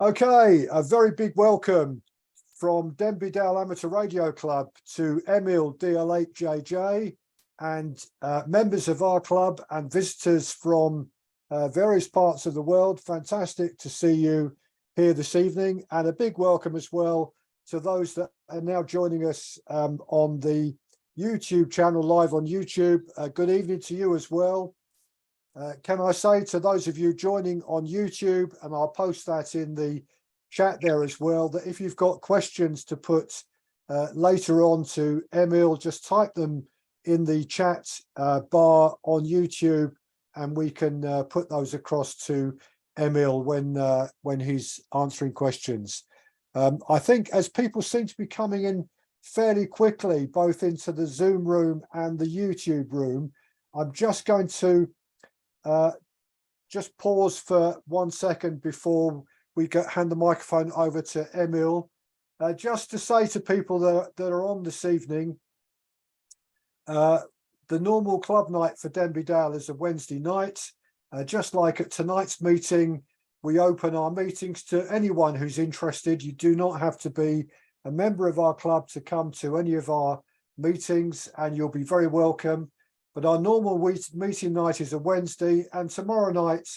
Okay, a very big welcome from Denbigh Amateur Radio Club to Emil DL8JJ and members of our club and visitors from various parts of the world. Fantastic to see you here this evening, and a big welcome as well to those that are now joining us on the YouTube channel, live on YouTube. Good evening to you as well. Can I say to those of you joining on YouTube, and I'll post that in the chat there as well, that if you've got questions to put later on to Emil, just type them in the chat bar on YouTube, and we can put those across to Emil when he's answering questions. I think as people seem to be coming in fairly quickly, both into the Zoom room and the YouTube room, I'm just going to just pause for 1 second before we hand the microphone over to Emil, just to say to people that are on this evening, the normal club night for Denbigh is a Wednesday night. Just like at tonight's meeting, we open our meetings to anyone who's interested. You do not have to be a member of our club to come to any of our meetings, and you'll be very welcome. But our normal meeting night is a Wednesday, and tomorrow night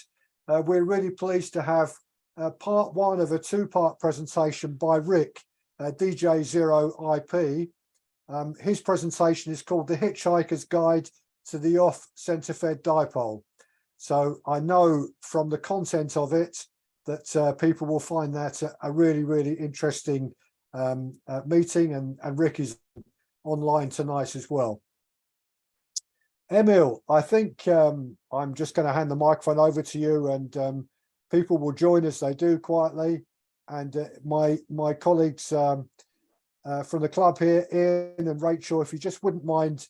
we're really pleased to have part one of a two-part presentation by Rick, DJ0IP. His presentation is called The Hitchhiker's Guide to the Off-Centre-Fed Dipole. So I know from the content of it that people will find that a really, really interesting meeting, and Rick is online tonight as well. Emil, I think I'm just going to hand the microphone over to you, and people will join us. They do quietly, and my colleagues from the club here, Ian and Rachel, if you just wouldn't mind,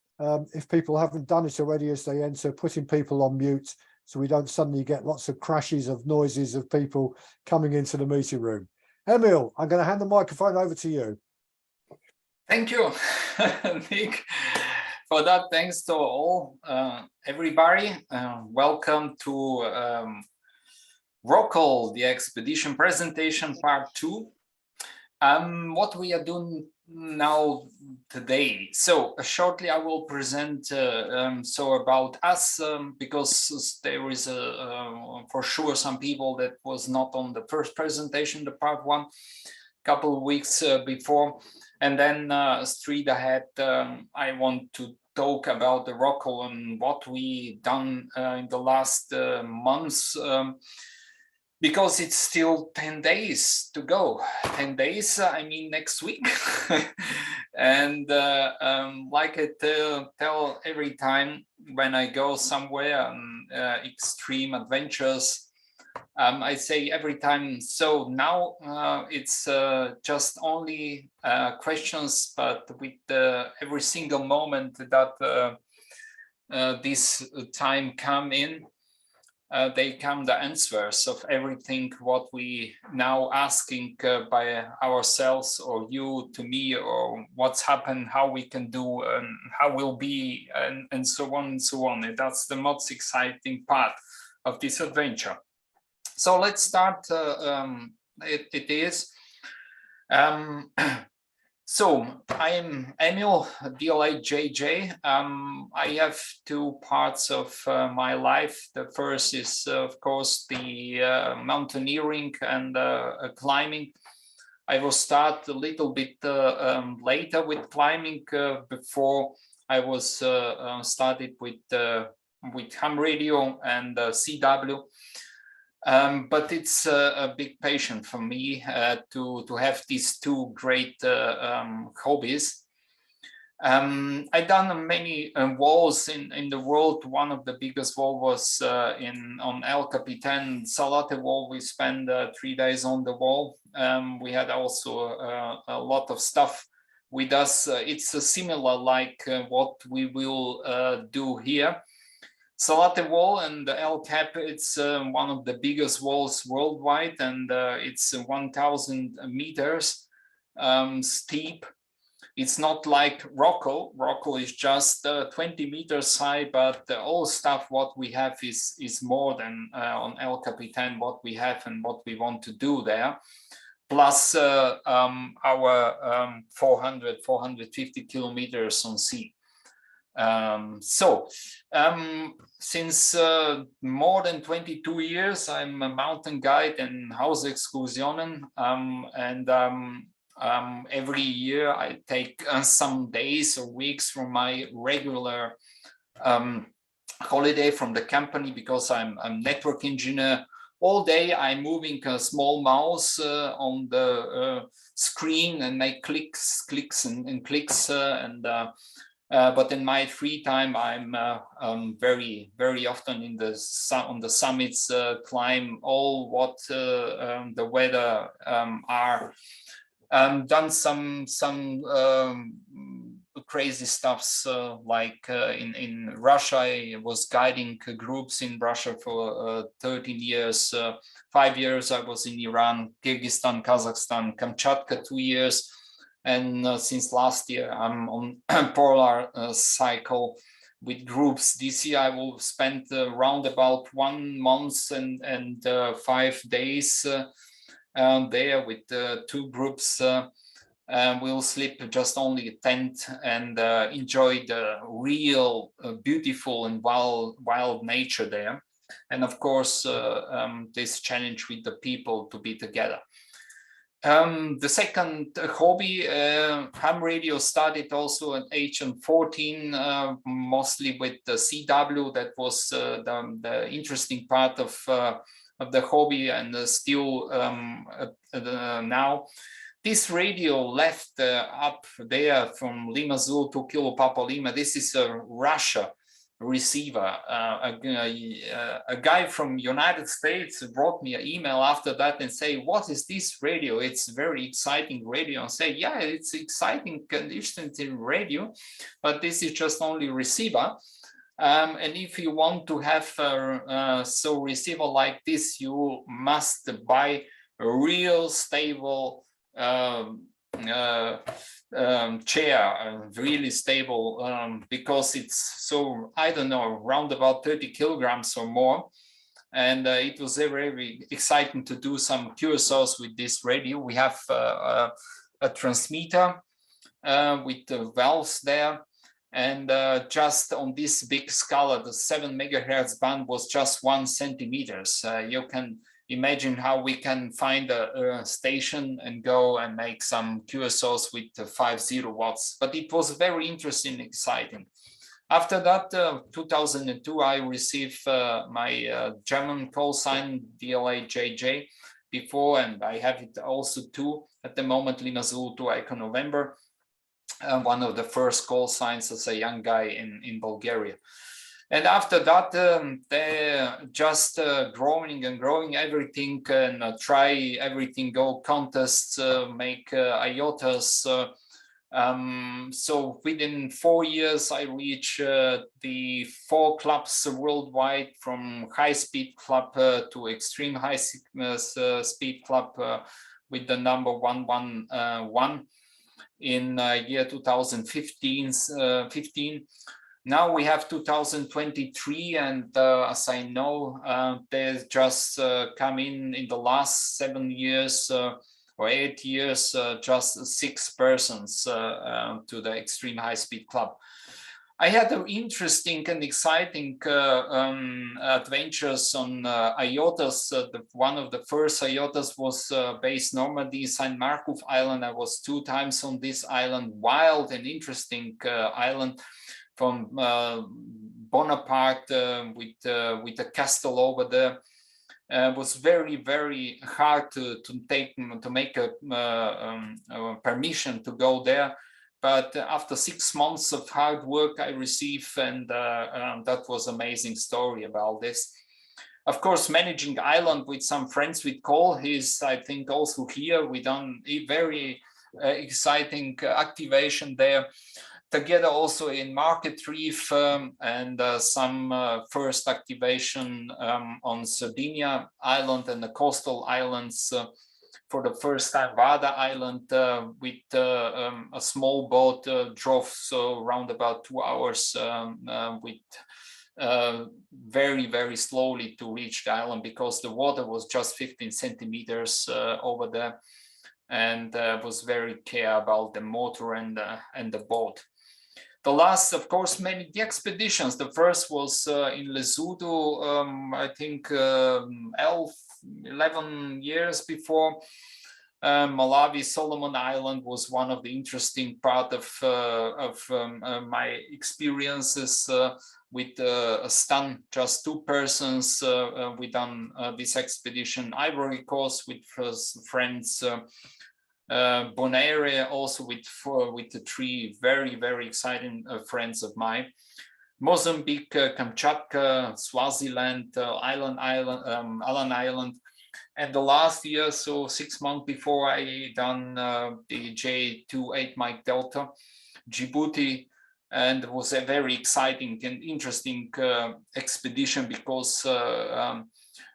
if people haven't done it already as they enter, putting people on mute so we don't suddenly get lots of crashes of noises of people coming into the meeting room. Emil, I'm going to hand the microphone over to you. Thank you, Nick. For that, thanks to all, everybody. Welcome to Rockall, the expedition presentation part 2. What we are doing now today. So shortly I will present so about us, because there is for sure some people that was not on the first presentation, the part 1, couple of weeks before. And then straight ahead, I want to talk about the Rockall and what we done in the last months, because it's still 10 days to go. 10 days, I mean next week. And like I tell every time when I go somewhere on extreme adventures, I say every time, so now it's just only questions, but with every single moment that this time come in, they come the answers of everything what we now asking by ourselves, or you to me, or what's happened, how we can do, and how will be, and so on and so on. And that's the most exciting part of this adventure. So let's start. It is. So I am Emil, DL8JJ. I have two parts of my life. The first is, of course, the mountaineering and climbing. I will start a little bit later with climbing. Before I was started with ham radio and CW. But it's a big passion for me to have these two great hobbies. I've done many walls in the world. One of the biggest wall was on El Capitan, Salate wall. We spent 3 days on the wall. We had also a lot of stuff with us. It's similar like what we will do here. Salate wall and the El Cap, it's one of the biggest walls worldwide, and it's 1,000 meters steep. It's not like Rockall. Rockall is just 20 meters high, but all stuff what we have is more than on El Capitan what we have and what we want to do there. Plus our 450 kilometers on sea. Since more than 22 years, I'm a mountain guide and house excursionen, every year I take some days or weeks from my regular holiday from the company, because I'm network engineer. All day I'm moving a small mouse on the screen and make clicks and clicks, but in my free time I'm very often in the on the summits, climb all what the weather are. Done some crazy stuffs, like in Russia. I was guiding groups in Russia for 13 years. 5 years I was in Iran, Kyrgyzstan, Kazakhstan, Kamchatka 2 years, and since last year I'm on polar cycle with groups. This year I will spend around about 1 month and 5 days there with 2 groups. We'll sleep just only a tent and enjoy the real beautiful and wild nature there. And of course, this challenge with the people to be together. The second hobby, ham radio, started also at age 14, mostly with the CW. That was the interesting part of the hobby, and still now. This radio left up there from Lima Zulu to Kilo Papa Lima. This is a Russia receiver. A guy from United States brought me an email after that and say, what is this radio? It's very exciting radio. And say, yeah, it's exciting conditions in radio, but this is just only receiver. And if you want to have a receiver like this, you must buy a real stable chair, really stable, because it's so, I don't know, around about 30 kilograms or more. And it was very exciting to do some QSOs with this radio. We have a transmitter with the valves there. And just on this big scala, the 7 megahertz band was just 1 centimeter. You can imagine how we can find a station and go and make some QSOs with 50 watts. But it was very interesting, exciting. After that, 2002, I received my German call sign DL8JJ before, and I have it also too at the moment, Lima Zulu 2 Echo November. One of the first call signs as a young guy in Bulgaria. And after that, they're just growing and growing everything, and try everything, go contests, make IOTAs. So within 4 years, I reached the 4 clubs worldwide, from high-speed club to extreme high-speed club with the number 111 in year 2015. Now we have 2023, and as I know, there's just come in the last 7 years or 8 years, just 6 persons to the Extreme High Speed Club. I had an interesting and exciting adventures on IOTAs. One of the first IOTAs was based Normandy, Saint Markov Island. I was 2 times on this island, wild and interesting island. From Bonaparte with a castle over there. Was very hard to make a permission to go there. But after 6 months of hard work, I received, and that was an amazing story about this. Of course, managing island with some friends with Cole, he's, I think, also here. We done a very exciting activation there. Together also in Market Reef, and some first activation on Sardinia Island and the coastal islands. for the first time Vada Island with a small boat, drove so around about 2 hours with very slowly to reach the island, because the water was just 15 centimeters over there, and was very care about the motor and the boat. The last, of course, many DXpeditions. The first was in Lesotho, I think 11 years before. Malawi, Solomon Island was one of the interesting part of my experiences with a stun, just 2 persons. We done this expedition. Ivory Coast with friends. Bonaire also with the 3 very exciting friends of mine. Mozambique, Kamchatka, Swaziland, Alan Island, and the last year, so 6 months before, I done the J28 Mike Delta, Djibouti, and it was a very exciting and interesting expedition, because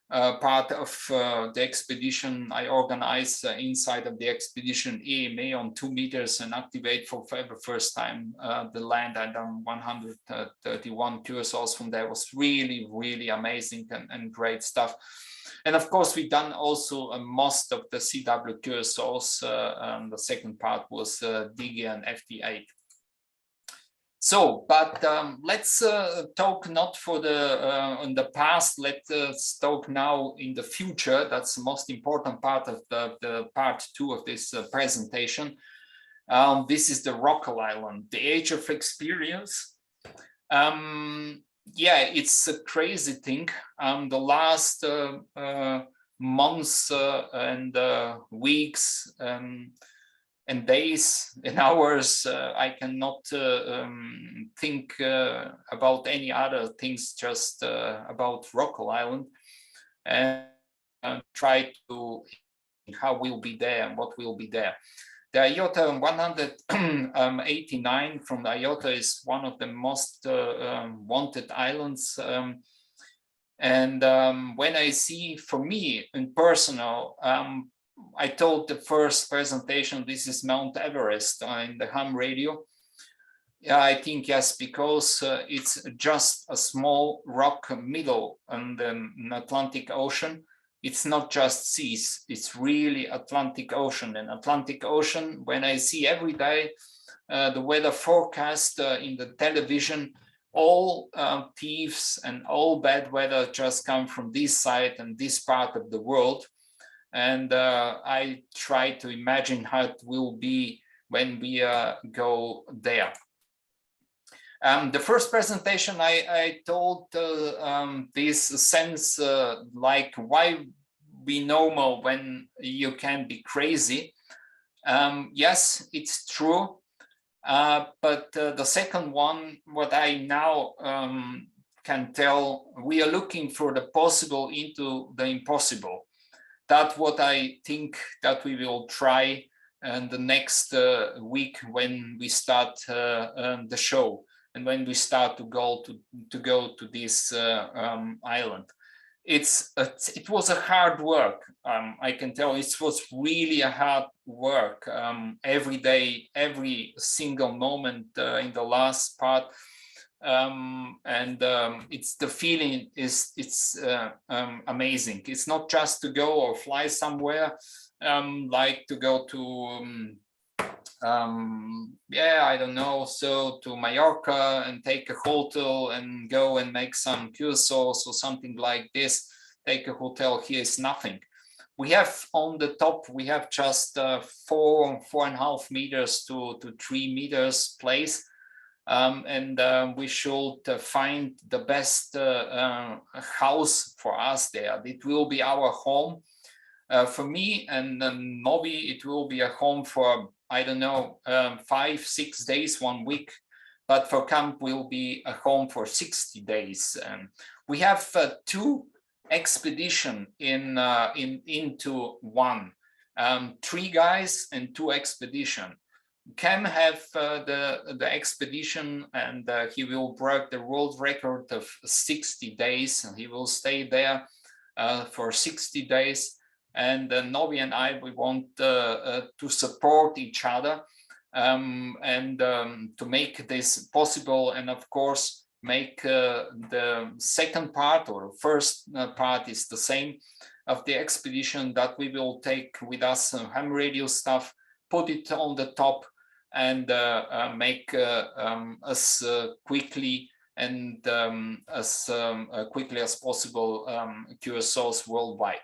part of the expedition I organized inside of the expedition EMA on 2 meters and activate for the first time the land. I done 131 cursors from there. It was really amazing and great stuff. And of course, we done also most of the CW cursors. The second part was DG and FT8. So, but let's talk not for the in the past. Let's talk now in the future. That's the most important part of the part 2 of this presentation. This is the Rockall Island, the age of experience. Yeah, it's a crazy thing. The last months and weeks and days and hours, I cannot think about any other things, just about Rockall Island, and try to how we'll be there and what will be there. The IOTA 189 from the IOTA is one of the most wanted islands. And when I see, for me in personal, I told the first presentation, this is Mount Everest in the ham radio. Yeah, I think yes, because it's just a small rock middle in the Atlantic Ocean. It's not just seas, it's really Atlantic Ocean. And Atlantic Ocean, when I see every day the weather forecast in the television, all thieves and all bad weather just come from this side and this part of the world. And I try to imagine how it will be when we go there. The first presentation I told this sense like why be normal when you can be crazy. Yes, it's true. But the second one, what I now can tell, we are looking for the possible into the impossible. That's what I think that we will try in the next week when we start the show and when we start to go to this island. It was a hard work. I can tell it was really a hard work every day, every single moment in the last part. It's the feeling it's amazing. It's not just to go or fly somewhere, like to go to yeah, I don't know, so to Mallorca and take a hotel and go and make some cursos or something like this. Take a hotel here is nothing. We have on the top, we have just 4.5 meters to 3 meters place. We should find the best house for us there. It will be our home. For me and Novi, it will be a home for, I don't know, 5-6 days, 1 week. But for camp will be a home for 60 days. We have 2 expedition into one. 3 guys and 2 expedition. Cam have the expedition, and he will break the world record of 60 days, and he will stay there for 60 days. and Novi and I, we want to support each other and to make this possible, and of course make the second part, or first part is the same, of the expedition, that we will take with us ham radio stuff, put it on the top, and make as quickly and as quickly as possible QSOs worldwide.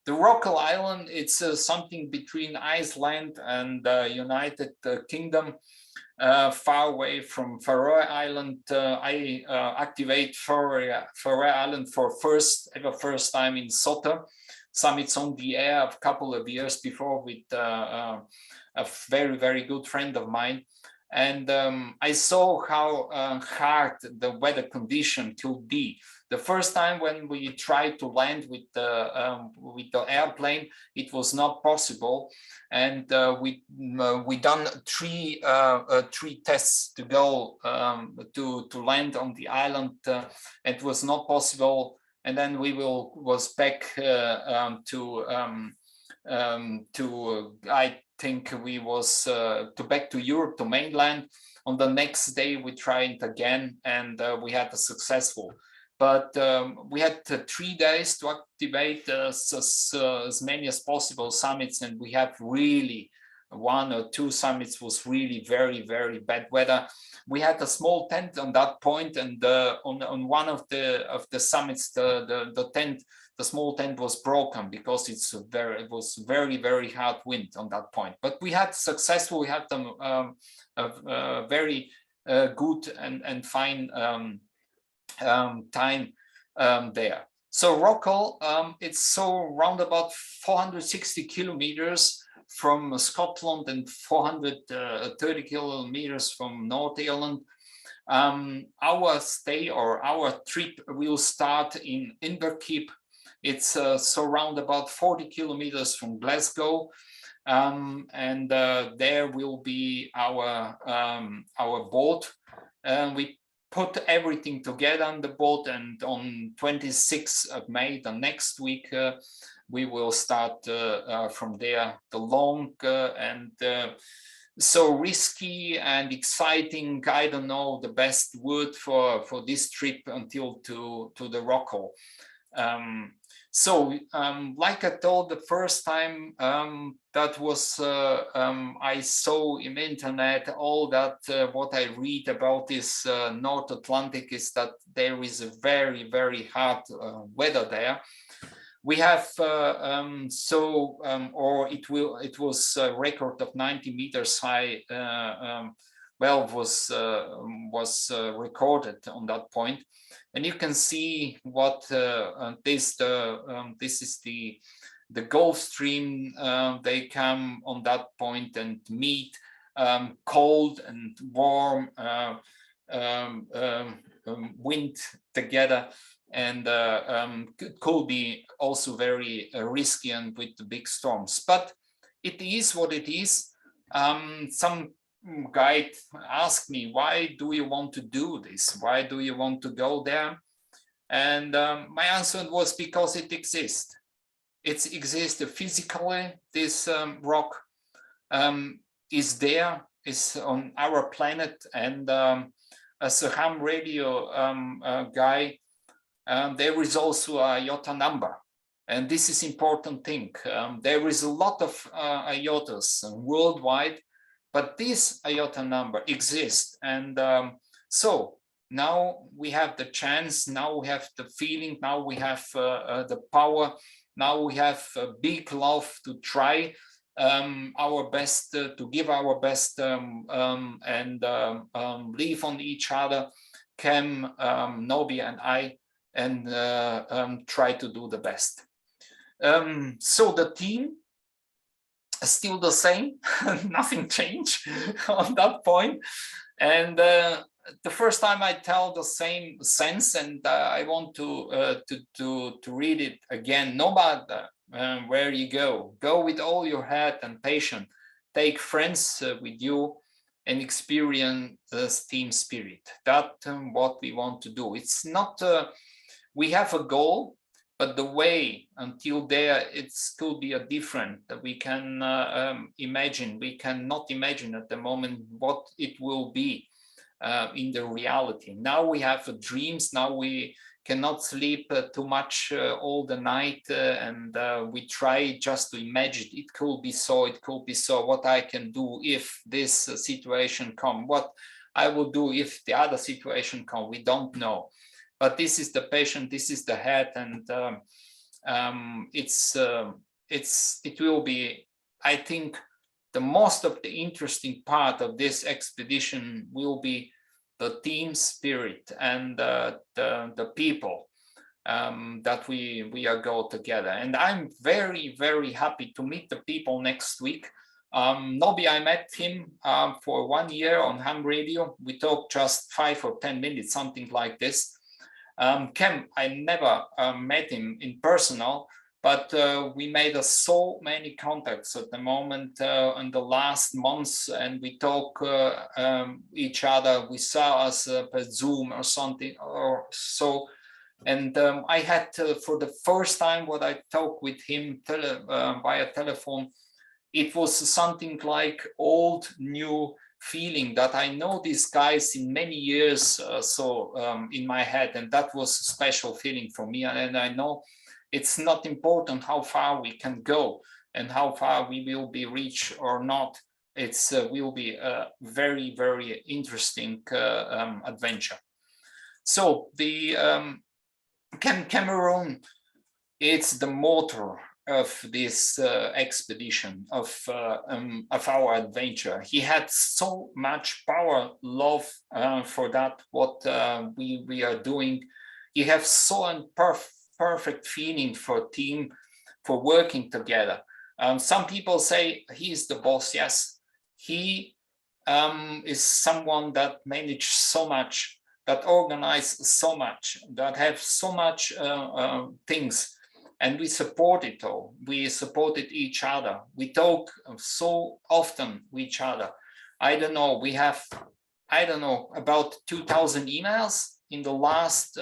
The Rockall Island, it's something between Iceland and United Kingdom, far away from Faroe Island. I activate Faroe Island for first time in SOTA summits on the air a couple of years before with a very, very good friend of mine. And I saw how hard the weather condition could be. The first time when we tried to land with the airplane, it was not possible, and we done three tests to go to land on the island. It was not possible, and then we was back to I think we was back to Europe, to mainland. On the next day we tried again, and we had a successful. But we had 3 days to activate as many as possible summits, and we have really 1 or 2 summits was really very, very bad weather. We had a small tent on that point, and on one of the summits, the small tent was broken because it was very, very hard wind on that point. But we had successful. We had them very good and fine time there. So Rockall, it's so round about 460 kilometers from Scotland and 430 kilometers from North Ireland. Our stay, or our trip, will start in Inverkeep. It's so round about 40 kilometers from Glasgow, and there will be our boat. We put everything together on the boat, and on 26th of May, the next week, we will start from there the long and so risky and exciting, I don't know the best word for this trip, until to the Rockall. So like I told the first time, that was I saw in the internet all that what I read about this North Atlantic is that there is a very, very hard weather there. We have or it was a record of 90 meters high. Well, was recorded on that point, and you can see what this is the Gulf Stream. They come on that point and meet cold and warm wind together, and could be also very risky and with the big storms. But it is what it is. Some guide asked me, why do you want to do this? Why do you want to go there? And my answer was, because it exists. It exists physically. This rock is there, is on our planet. And as a ham radio guy, there is also a IOTA number. And this is important thing. There is a lot of IOTAs worldwide, but this IOTA number exists. And so now we have the chance, now we have the feeling, now we have the power, now we have a big love to try our best, to give our best, and leave on each other, Cam, Nobi and I, and try to do the best. So the team is still the same, nothing changed on that point. And the first time I tell the same sense, and I want to read it again. No matter where you go with all your heart and passion. Take friends with you and experience team spirit. That's what we want to do. It's not, we have a goal, but the way until there, it could be a different. We can imagine, we cannot imagine at the moment what it will be in the reality. Now we have dreams, now we cannot sleep too much all the night, and we try just to imagine it could be so, it could be so, what I can do if this situation come, what I will do if the other situation come, we don't know. But this is the patient, this is the head, and it will be, I think, the most of the interesting part of this expedition will be the team spirit and the people that we are go together. And I'm very, very happy to meet the people next week. Nobby, I met him for 1 year on ham radio. We talked just 5 or 10 minutes, something like this. Kem, I never met him in personal, but we made so many contacts at the moment in the last months, and we talk each other. We saw us per Zoom or something or so. And I had for the first time what I talked with him via telephone, it was something like old, new feeling that I know these guys in many years in my head, and that was a special feeling for me. And I know it's not important how far we can go and how far we will be reached or not. It's will be a very, very interesting adventure. So the Cameroon, it's the motor of this expedition, of our adventure. He had so much power, love for that, what we are doing. He has so perfect feeling for team, for working together. Some people say he's the boss. Yes, he is someone that managed so much, that organized so much, that have so much things. And we support it all. We supported each other. We talk so often with each other. I don't know, we have, I don't know, about 2,000 emails in the last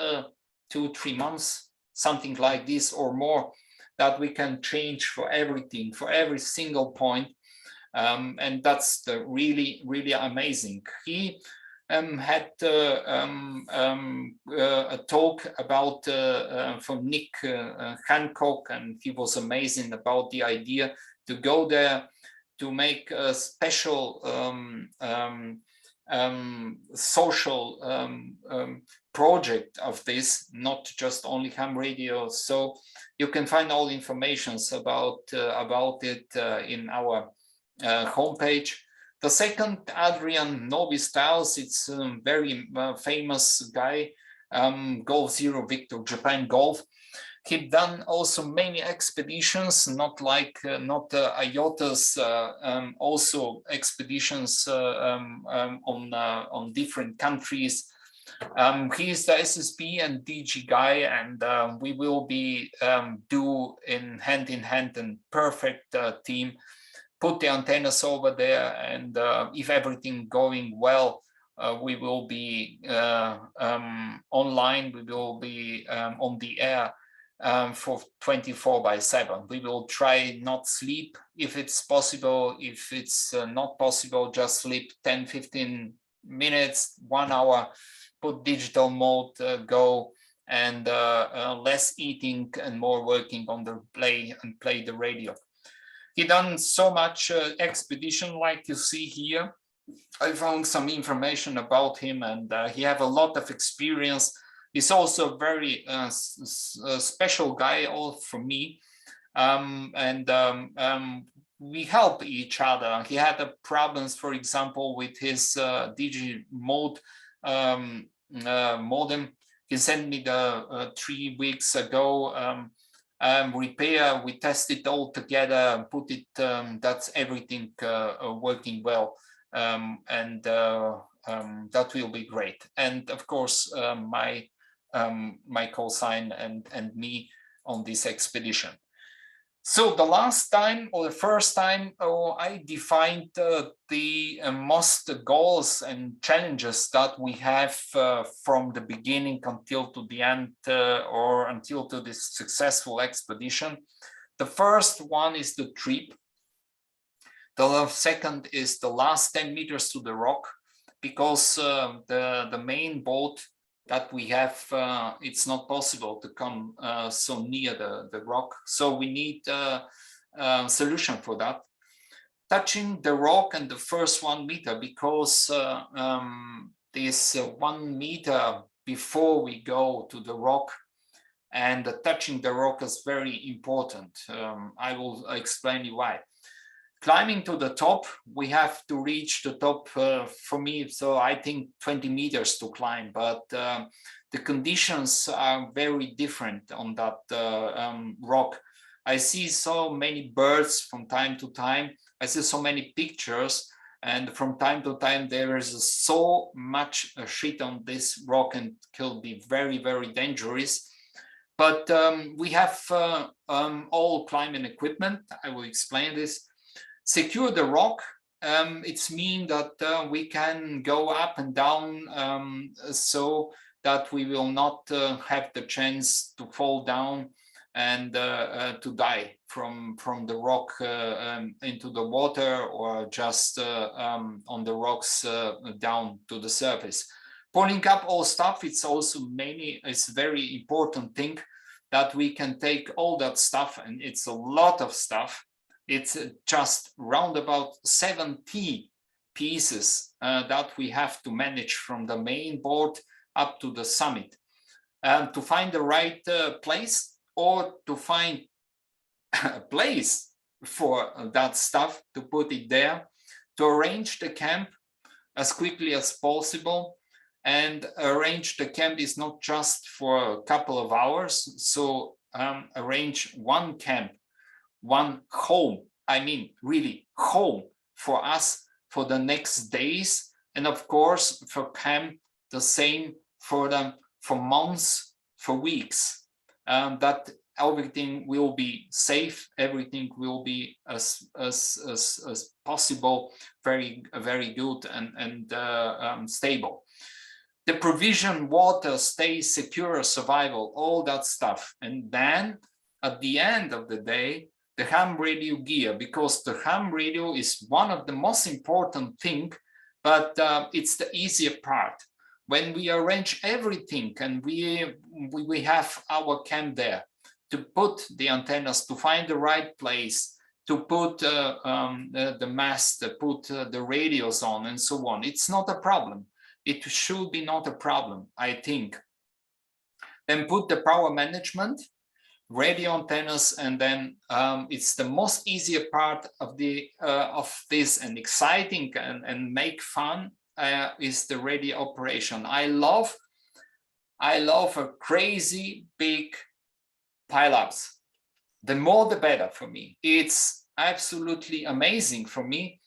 2-3 months, something like this or more, that we can change for everything, for every single point. And that's the really, really amazing. He had a talk about from Nick Hancock, and he was amazing about the idea to go there to make a special social project of this, not just only ham radio. So you can find all information about it in our homepage. The second, Adrian Nobby Styles, it's a very famous guy, Golf Zero Victor Japan Golf. He done also many expeditions, not like IOTA's, also expeditions on different countries. He is the SSB and DG guy, and we will be do in hand and perfect team. Put the antennas over there, and if everything going well, we will be online. We will be on the air for 24/7. We will try not sleep if it's possible. If it's not possible, just sleep 10-15 minutes, 1 hour, put digital mode, go, and less eating and more working on the play the radio. He done so much expedition, like you see here. I found some information about him, and he have a lot of experience. He's also a very special guy, all for me, and we help each other. He had problems, for example, with his DG mode modem. He sent me the 3 weeks ago. Repair, we test it all together, put it, that's everything working well, and that will be great. And of course, my call sign and me on this expedition. So the last time or the first time I defined the most goals and challenges that we have from the beginning until to the end or until to this successful expedition. The first one is the trip. The second is the last 10 meters to the rock, because the main boat that we have, it's not possible to come so near the rock. So we need a solution for that. Touching the rock and the first 1 meter, because this 1 meter before we go to the rock, and touching the rock is very important. I will explain you why. Climbing to the top, we have to reach the top for me. So I think 20 meters to climb, but the conditions are very different on that rock. I see so many birds from time to time. I see so many pictures, and from time to time there is so much shit on this rock, and it can be very, very dangerous. But we have all climbing equipment. I will explain this. Secure the rock, it's mean that we can go up and down so that we will not have the chance to fall down and to die from the rock into the water, or just on the rocks down to the surface. Pulling up all stuff, it's also it's a very important thing that we can take all that stuff, and it's a lot of stuff. It's just round about 70 pieces that we have to manage from the main board up to the summit. To find the right place, or to find a place for that stuff, to put it there, to arrange the camp as quickly as possible. And arrange the camp is not just for a couple of hours. So arrange one camp, one home, I mean really home for us for the next days, and of course for camp the same for them for months, for weeks, that everything will be safe, everything will be as possible, very good and stable. The provision, water, stay secure, survival, all that stuff. And then at the end of the day, the ham radio gear, because the ham radio is one of the most important thing, but it's the easier part. When we arrange everything and we have our camp there, to put the antennas, to find the right place, to put the mast, to put the radios on and so on, it's not a problem. It should be not a problem, I think. Then put the power management, radio antennas, and then it's the most easier part of this, and exciting and make fun is the radio operation. I love a crazy big pileups. The more the better for me. It's absolutely amazing for me.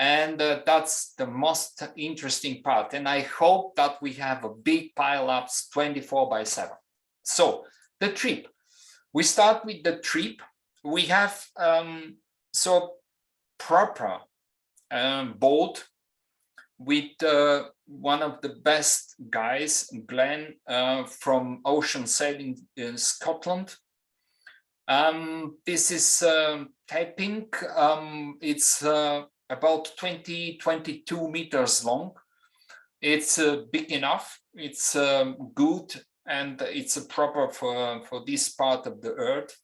And that's the most interesting part. And I hope that we have a big pileups 24/7. So the trip. We start with the trip. We have so proper boat with one of the best guys, Glenn, from Ocean Sailing in Scotland. This is taping. It's about 22 meters long. It's big enough. It's good, and it's proper for this part of the earth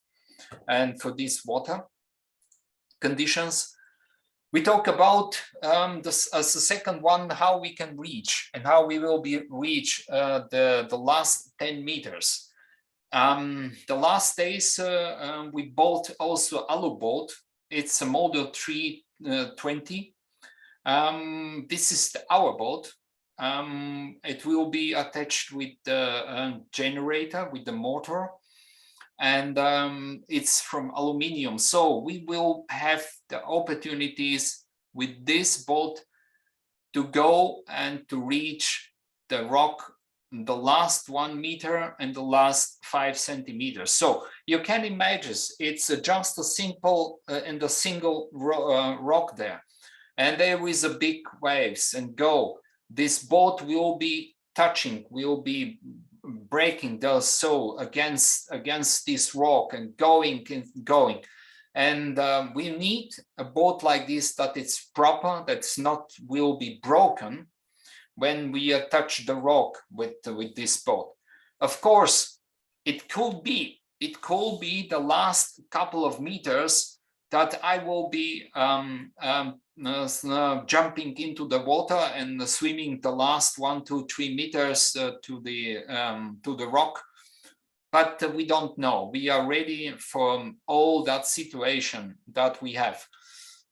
and for these water conditions. We talk about this as the second one, how we can reach and how we will reach the last 10 meters. The last days we bought also alu boat. It's a model 320. This is our boat. It will be attached with the generator, with the motor, and it's from aluminium. So we will have the opportunities with this boat to go and to reach the rock the last 1 meter and the last 5 centimeters. So you can imagine it's just a simple and a single rock there, and there is a big waves and go. This boat will be touching, will be breaking the soul against this rock and going and going. And we need a boat like this that it's proper, that's not will be broken when we touch the rock with this boat. Of course, it could be the last couple of meters that I will be jumping into the water and swimming the last 1, 2, 3 meters to the rock. But we don't know. We are ready for all that situation that we have.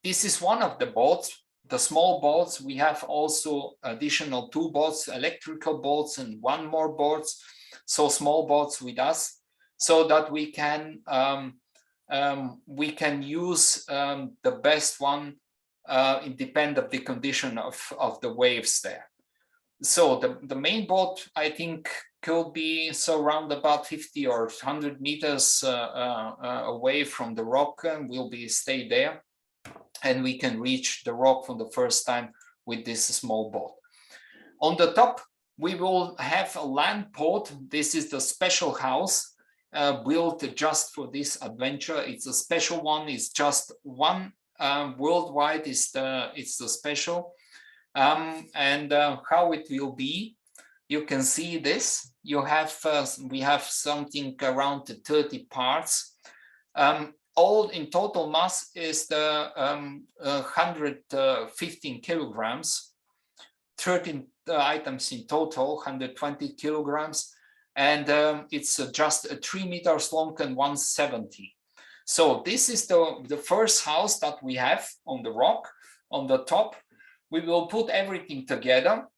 This is one of the boats, the small boats. We have also additional 2 boats, electrical boats, and 1 more boats, so small boats with us, so that we can use the best one independent of the condition of the waves there. So the main boat, I think, could be so around about 50 or 100 meters away from the rock, and we'll be stay there, and we can reach the rock for the first time with this small boat. On the top, we will have a land port. This is the special house built just for this adventure. It's a special one. It's just one worldwide. It's the special. And how it will be, you can see this. You have we have something around 30 parts. All in total mass is the 115 kilograms. 13 items in total, 120 kilograms, and it's just 3 meters long and 170. So this is the first house that we have on the rock. On the top, we will put everything together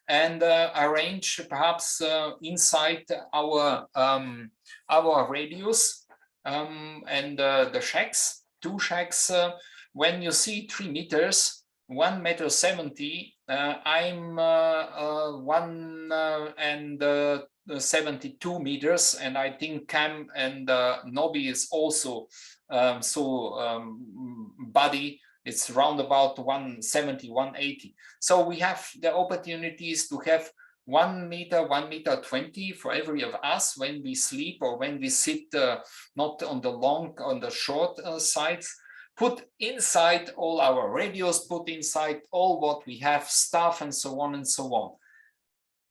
and arrange perhaps inside our radius and the shacks, 2 shacks. When you see 3 meters, 1.70 m, I'm 1.72 meters, and I think Cam and Nobby is also body. It's around about 170, 180. So we have the opportunities to have 1 meter, 1.20 m for every of us when we sleep or when we sit not on the long, on the short sides. Put inside all our radios, put inside all what we have, stuff and so on and so on.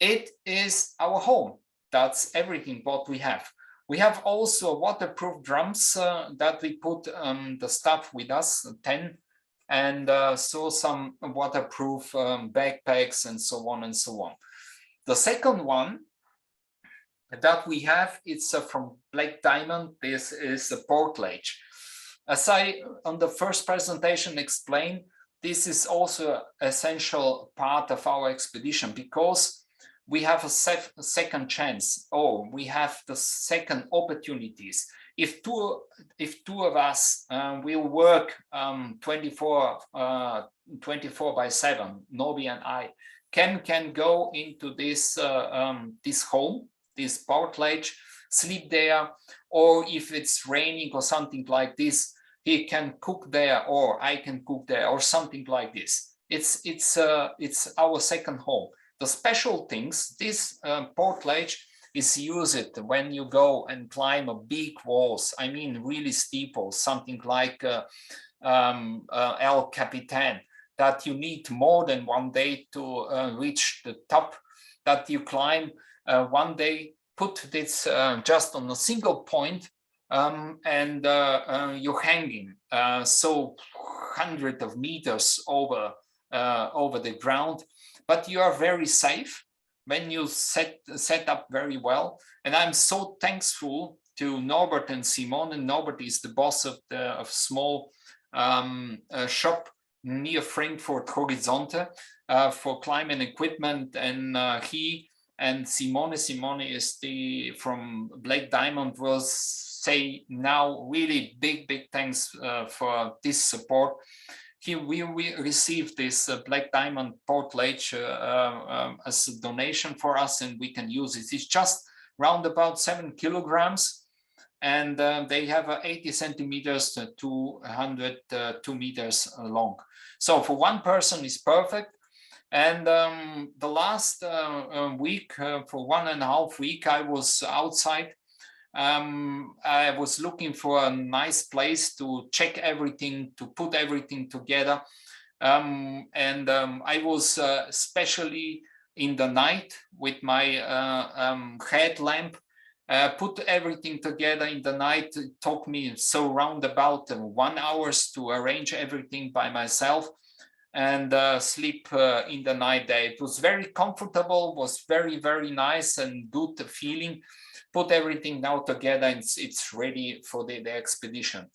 It is our home. That's everything what we have. We have also waterproof drums that we put the stuff with us, 10, and so some waterproof backpacks and so on and so on. The second one that we have, it's from Black Diamond. This is a portage. As I on the first presentation explained, this is also an essential part of our expedition because we have a second chance. Oh, we have the second opportunities. If two of us will work 24/7, Nobby and I, can go into this this home, this portage, sleep there, or if it's raining or something like this, he can cook there, or I can cook there, or something like this. It's our second home. The special things, this portage is used when you go and climb a big walls. I mean, really steep walls, something like El Capitan, that you need more than 1 day to reach the top, that you climb 1 day, put this just on a single point, and you're hanging so hundreds of meters over the ground, but you are very safe when you set up very well. And I'm so thankful to Norbert and Simon. And Norbert is the boss of the small shop near Frankfurt Horizonte for climbing equipment, and he and Simone is from Black Diamond, will say now really big thanks for this support. we received this black diamond portledge as a donation for us, and we can use it. It's just round about 7 kilograms, and they have 80 centimeters to 202 meters long. So for one person is perfect. And the last week, for 1.5 weeks, I was outside. I was looking for a nice place to check everything, to put everything together. I was especially in the night with my headlamp, put everything together in the night. It took me so round about 1 hour to arrange everything by myself and sleep in the night there. It was very comfortable, was very, very nice and good feeling. Put everything now together and it's ready for the expedition.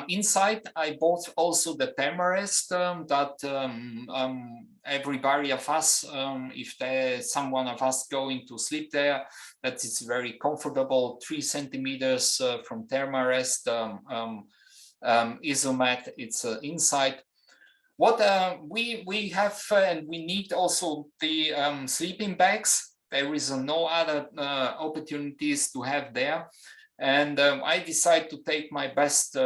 Inside, I bought also the thermarest that everybody of us, if there's someone of us going to sleep there, that is very comfortable. 3 centimeters from thermarest, isomat, it's inside. What we have, and we need also the sleeping bags. There is no other opportunities to have there. And I decided to take my best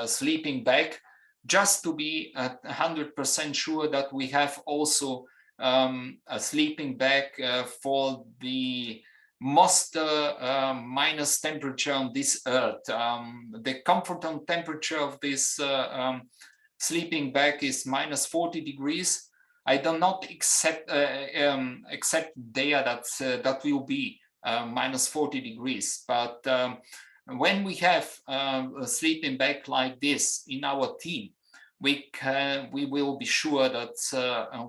sleeping bag, just to be 100% sure that we have also a sleeping bag for the most minus temperature on this earth. The comfortable temperature of this sleeping bag is minus 40 degrees. I do not accept there that will be minus 40 degrees, but when we have a sleeping bag like this in our team, we will be sure that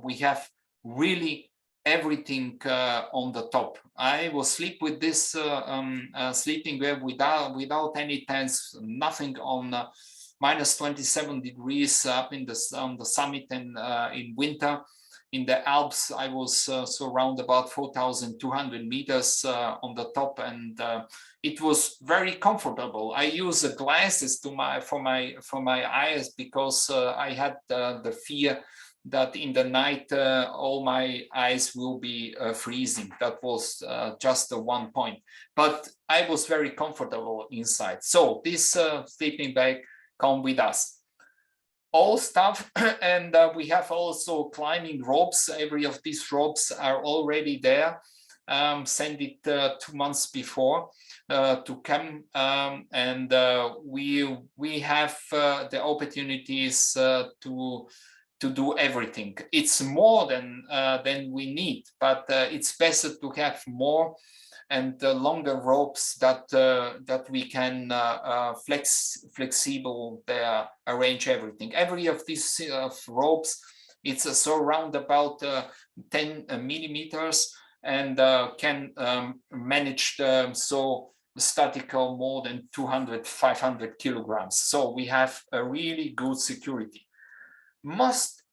we have really everything on the top. I will sleep with this sleeping bag without any tents, nothing on minus 27 degrees up in on the summit and in winter. In the Alps, I was so around about 4,200 meters on the top, and it was very comfortable. I use glasses for my eyes because I had the fear that in the night all my eyes will be freezing. That was just one point, but I was very comfortable inside. So this sleeping bag come with us. All stuff, and we have also climbing ropes. Every of these ropes are already there. Send it 2 months before to come, and we have the opportunities to do everything. It's more than we need, but it's better to have more and longer ropes that we can flexible there, arrange everything. Every of these ropes, it's so round about 10 millimeters and can manage so statical more than 200-500 kilograms. So we have a really good security.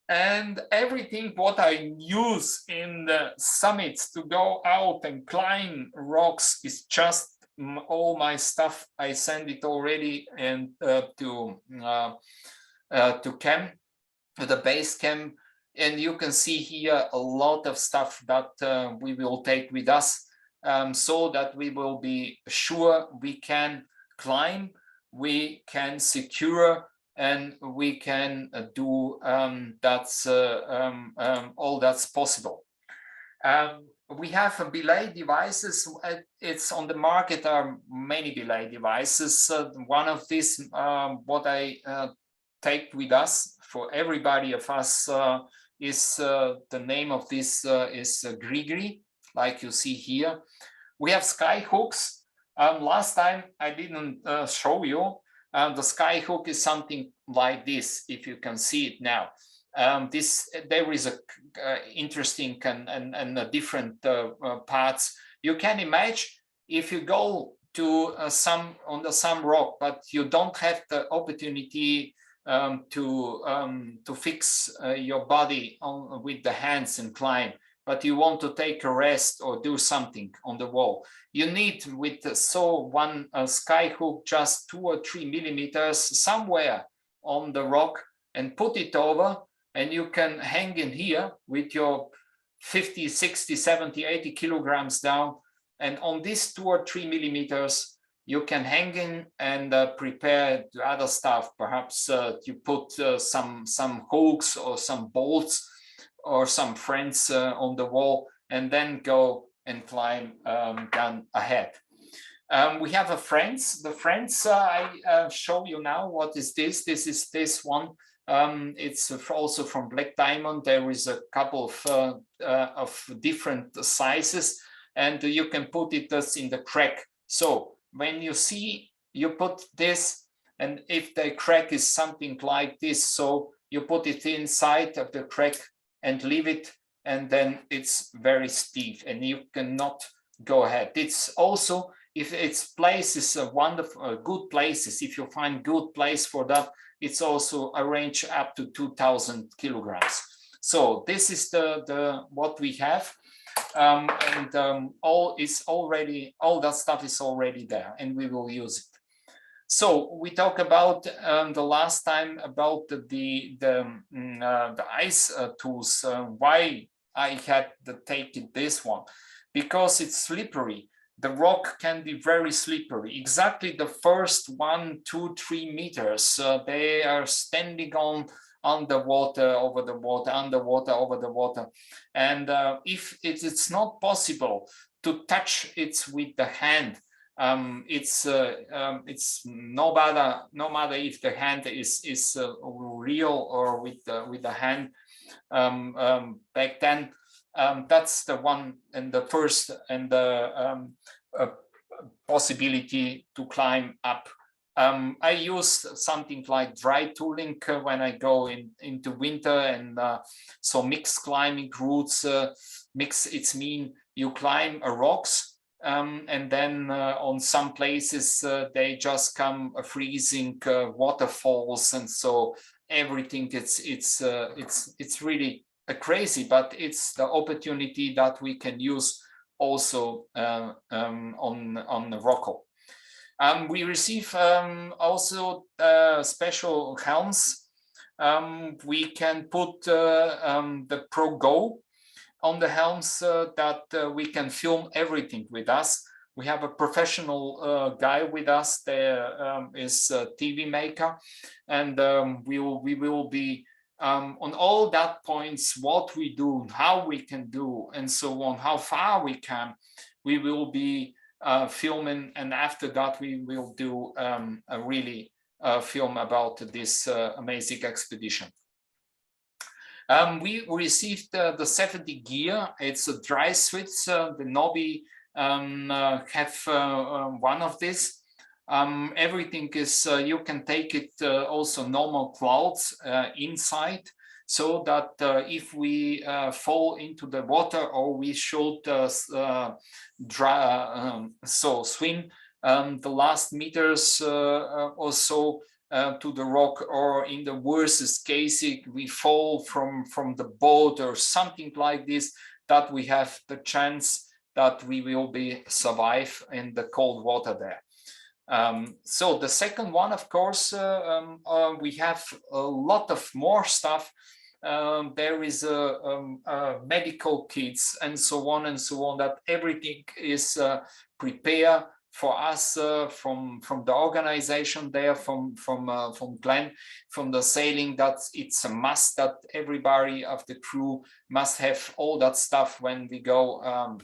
And everything what I use in the summits to go out and climb rocks is just all my stuff. I send it already and to camp, the base camp, and you can see here a lot of stuff that we will take with us, so that we will be sure we can climb, we can secure, and we can do all that's possible. We have belay devices. It's on the market are many belay devices. One of these, what I take with us for everybody of us is the name of this is Grigri, like you see here. We have sky hooks. Last time I didn't show you. The sky hook is something like this, if you can see it now. There is a interesting and different parts. You can imagine if you go to some rock, but you don't have the opportunity to fix your body with the hands and climb. but you want to take a rest or do something on the wall. You need with one sky hook just 2 or 3 millimeters somewhere on the rock and put it over, and you can hang in here with your 50, 60, 70, 80 kilograms down, and on this 2 or 3 millimeters you can hang in and prepare the other stuff. Perhaps you put some hooks or some bolts or some friends on the wall, and then go and climb down ahead. We have a friends. The friends I show you now. What is this? This is this one. It's also from Black Diamond. There is a couple of different sizes, and you can put it in the crack. So when you see, you put this, and if the crack is something like this, so you put it inside of the crack and leave it, and then it's very steep and you cannot go ahead. It's also, if its place is a wonderful, good places, if you find good place for that, it's also a range up to 2000 kilograms. So this is the what we have. All that stuff is already there, and we will use it. So we talked about the last time about the ice tools. Why I had to take this one? Because it's slippery. The rock can be very slippery. Exactly the first 1, 2, 3 meters, they are standing on underwater, over the water, underwater, over the water. And if it's not possible to touch it with the hand, it's no matter if the hand is real or with the hand back then. That's the one and the first and the possibility to climb up. I use something like dry tooling when I go into winter, and so mixed climbing routes. It's mean you climb rocks, and then on some places they just come freezing waterfalls, and so everything. It's really crazy, but it's the opportunity that we can use also on the Rockall. We receive also special helms. We can put the Pro Go on the helms that we can film everything with us. We have a professional guy with us. There is a TV maker, and we will be on all that points, what we do, how we can do, and so on, how far we can. We will be filming, and after that we will do a really film about this amazing expedition. We received the 70 gear. It's a dry switch. The Nobby have one of this. Everything is, you can take it also normal clouds inside, so that if we fall into the water, or we should swim the last meters or so to the rock, or in the worst case we fall from the boat or something like this, that we have the chance that we will be survive in the cold water there. So the second one, of course, we have a lot of more stuff. There is medical kits and so on, that everything is prepared for us from the organization there, from Glenn, from the sailing, that it's a must that everybody of the crew must have all that stuff when we go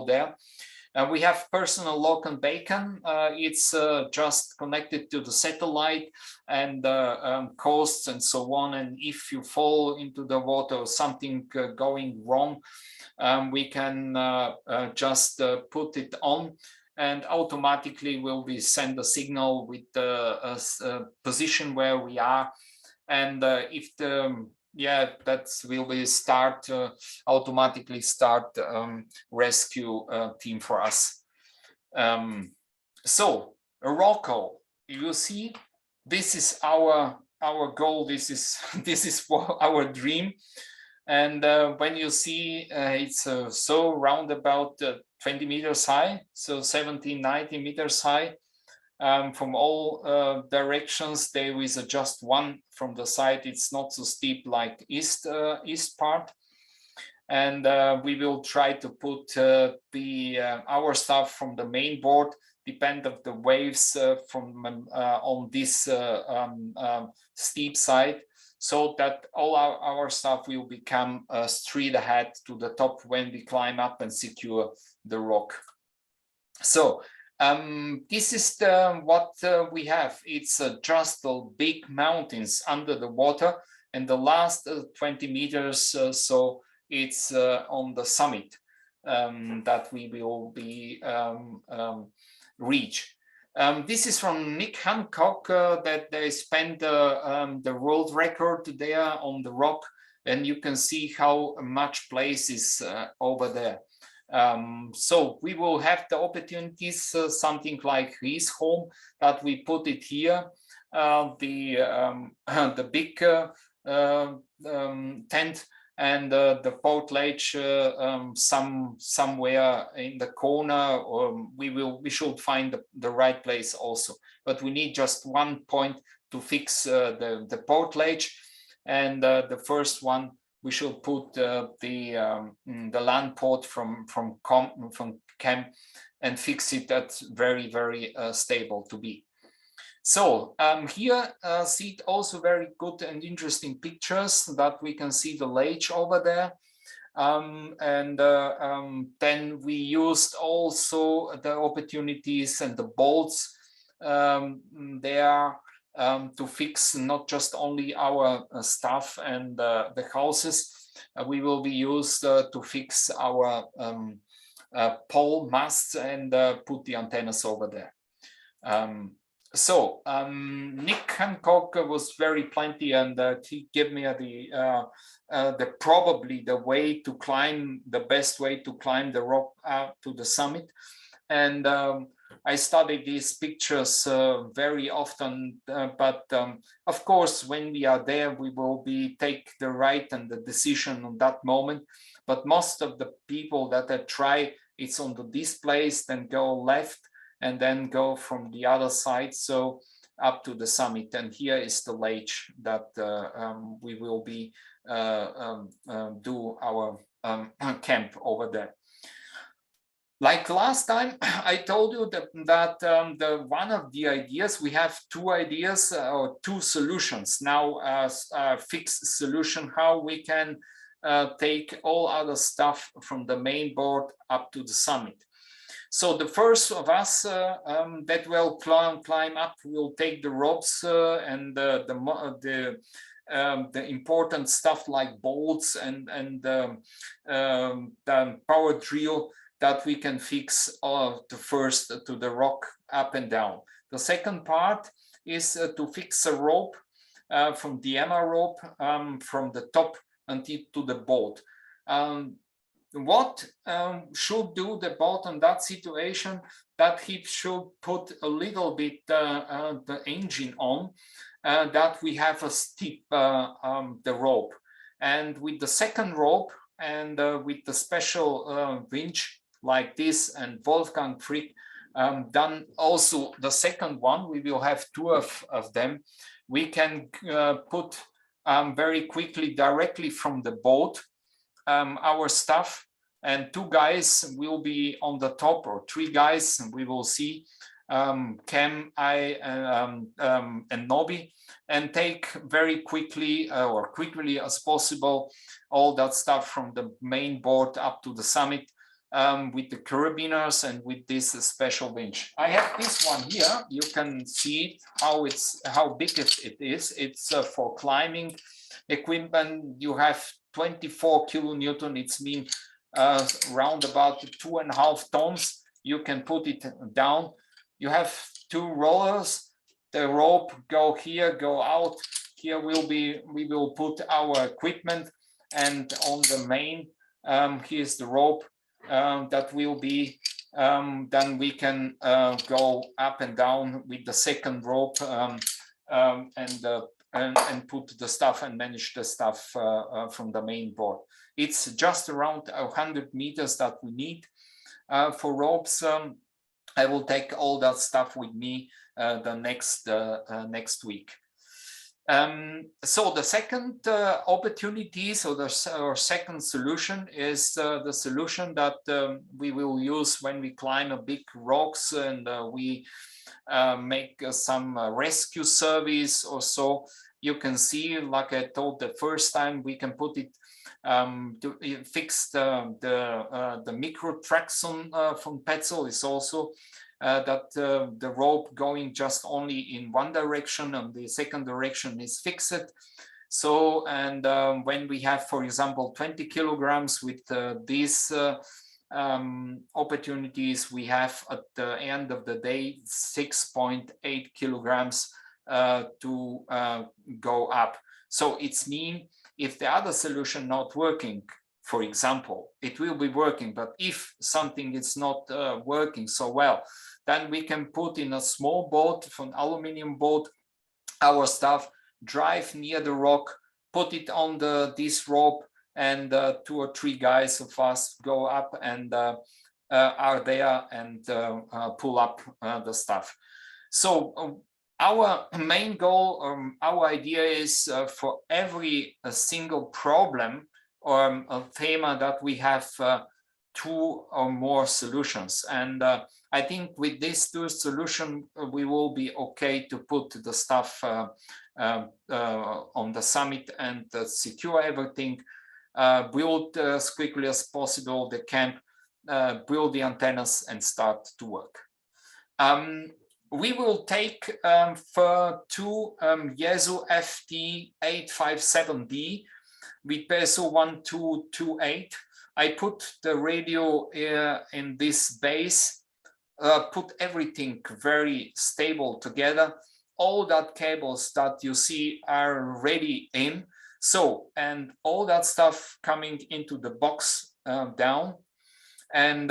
there. We have personal lock and beacon. It's just connected to the satellite and coasts and so on. And if you fall into the water or something going wrong, we can just put it on, and automatically will be send a signal with the position where we are. And if the that will be start automatically start rescue team for us. So Rockall, you see, this is our goal. This is our dream. And when you see it's so round about 20 meters high, so 17, 19 meters high, from all directions. There is just one from the side. It's not so steep like east part. And we will try to put our stuff from the main board, depend of the waves from on this steep side, so that all our stuff will become straight ahead to the top when we climb up and secure the rock. So this is what we have. It's just big mountains under the water, and the last 20 meters so it's on the summit that we will be reach. This is from Nick Hancock that they spent the world record there on the rock, and you can see how much place is over there. So we will have the opportunities, something like his home, that we put it here, the big tent, and the portage somewhere in the corner, or we should find the right place also. But we need just one point to fix the portage, and the first one we should put the land port from camp and fix it. That's very, very stable to be. So here see it also very good and interesting pictures that we can see the lake over there. Then we used also the opportunities and the bolts there to fix not just only our stuff and the houses. We will be used to fix our pole masts and put the antennas over there. Nick Hancock was very plenty, and he gave me probably the way to climb, the best way to climb the rock to the summit. And I study these pictures very often, but of course, when we are there, we will take the right and the decision on that moment. But most of the people that I try, it's on this place, then go left, and then go from the other side, so up to the summit. And here is the lake that we will be do our camp over there. Like last time, I told you that one of the ideas, we have two ideas or two solutions now, as a fixed solution, how we can take all other stuff from the main board up to the summit. So the first of us that will climb up will take the ropes and the important stuff like bolts and the power drill that we can fix the first to the rock up and down. The second part is to fix a rope from the Emma rope from the top until to the boat. What should do the boat in that situation? That he should put a little bit the engine on, that we have a steep the rope, and with the second rope and with the special winch like this and Wolfgang Frick, done also the second one, we will have two of them. We can put very quickly directly from the boat our stuff, and two guys will be on the top, or three guys, and we will see Cam, I, and Nobby, and take very quickly or quickly as possible all that stuff from the main board up to the summit with the carabiners and with this special winch. I have this one here. You can see how big it is. It's for climbing equipment. You have 24 kilonewton. It's mean round about 2.5 tons. You can put it down. You have two rollers. The rope go here, go out. Here we will put our equipment, and on the main here's the rope that will be. Then we can go up and down with the second rope and and put the stuff and manage the stuff from the main board. It's just around 100 meters that we need for ropes. I will take all that stuff with me the next week. So the second opportunity, so our second solution is the solution that we will use when we climb a big rocks and we make some rescue service or so. You can see, like I told the first time, we can put it to fix the micro traction from Petzl is also that the rope going just only in one direction and the second direction is fixed. So, and when we have, for example, 20 kilograms with these opportunities, we have at the end of the day 6.8 kilograms to go up. So it's mean if the other solution not working, for example, it will be working, but if something is not working so well, then we can put in a small boat, from aluminum boat, our stuff, drive near the rock, put it on this rope, and 2 or 3 guys of us go up and are there and pull up the stuff. So our main goal, our idea is for every single problem or a theme that we have 2 or more solutions. And I think with these 2 solutions, we will be okay to put the stuff on the summit and secure everything, build as quickly as possible the camp, build the antennas and start to work. We will take for 2 Yaesu FT857D with PSO 1228. I put the radio in this base, put everything very stable together. All that cables that you see are ready in. So, and all that stuff coming into the box down and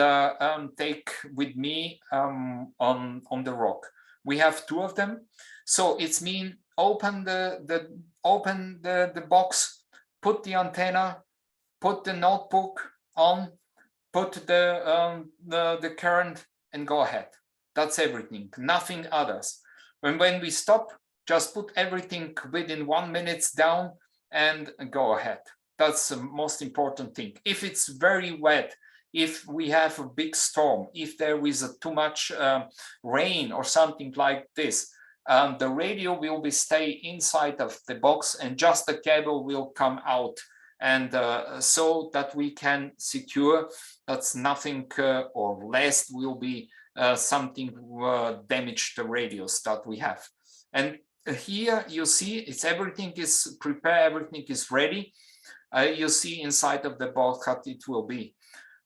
take with me on the rock. We have 2 of them. So it's mean open the box, put the antenna, put the notebook on, put the current and go ahead. That's everything, nothing others. When we stop, just put everything within 1 minute down and go ahead. That's the most important thing. If it's very wet, if we have a big storm, if there is too much rain or something like this, the radio will be stay inside of the box and just the cable will come out. And so that we can secure that's nothing or less will be something damage the radios that we have. And here you see it's everything is prepared, everything is ready. You see inside of the box how it will be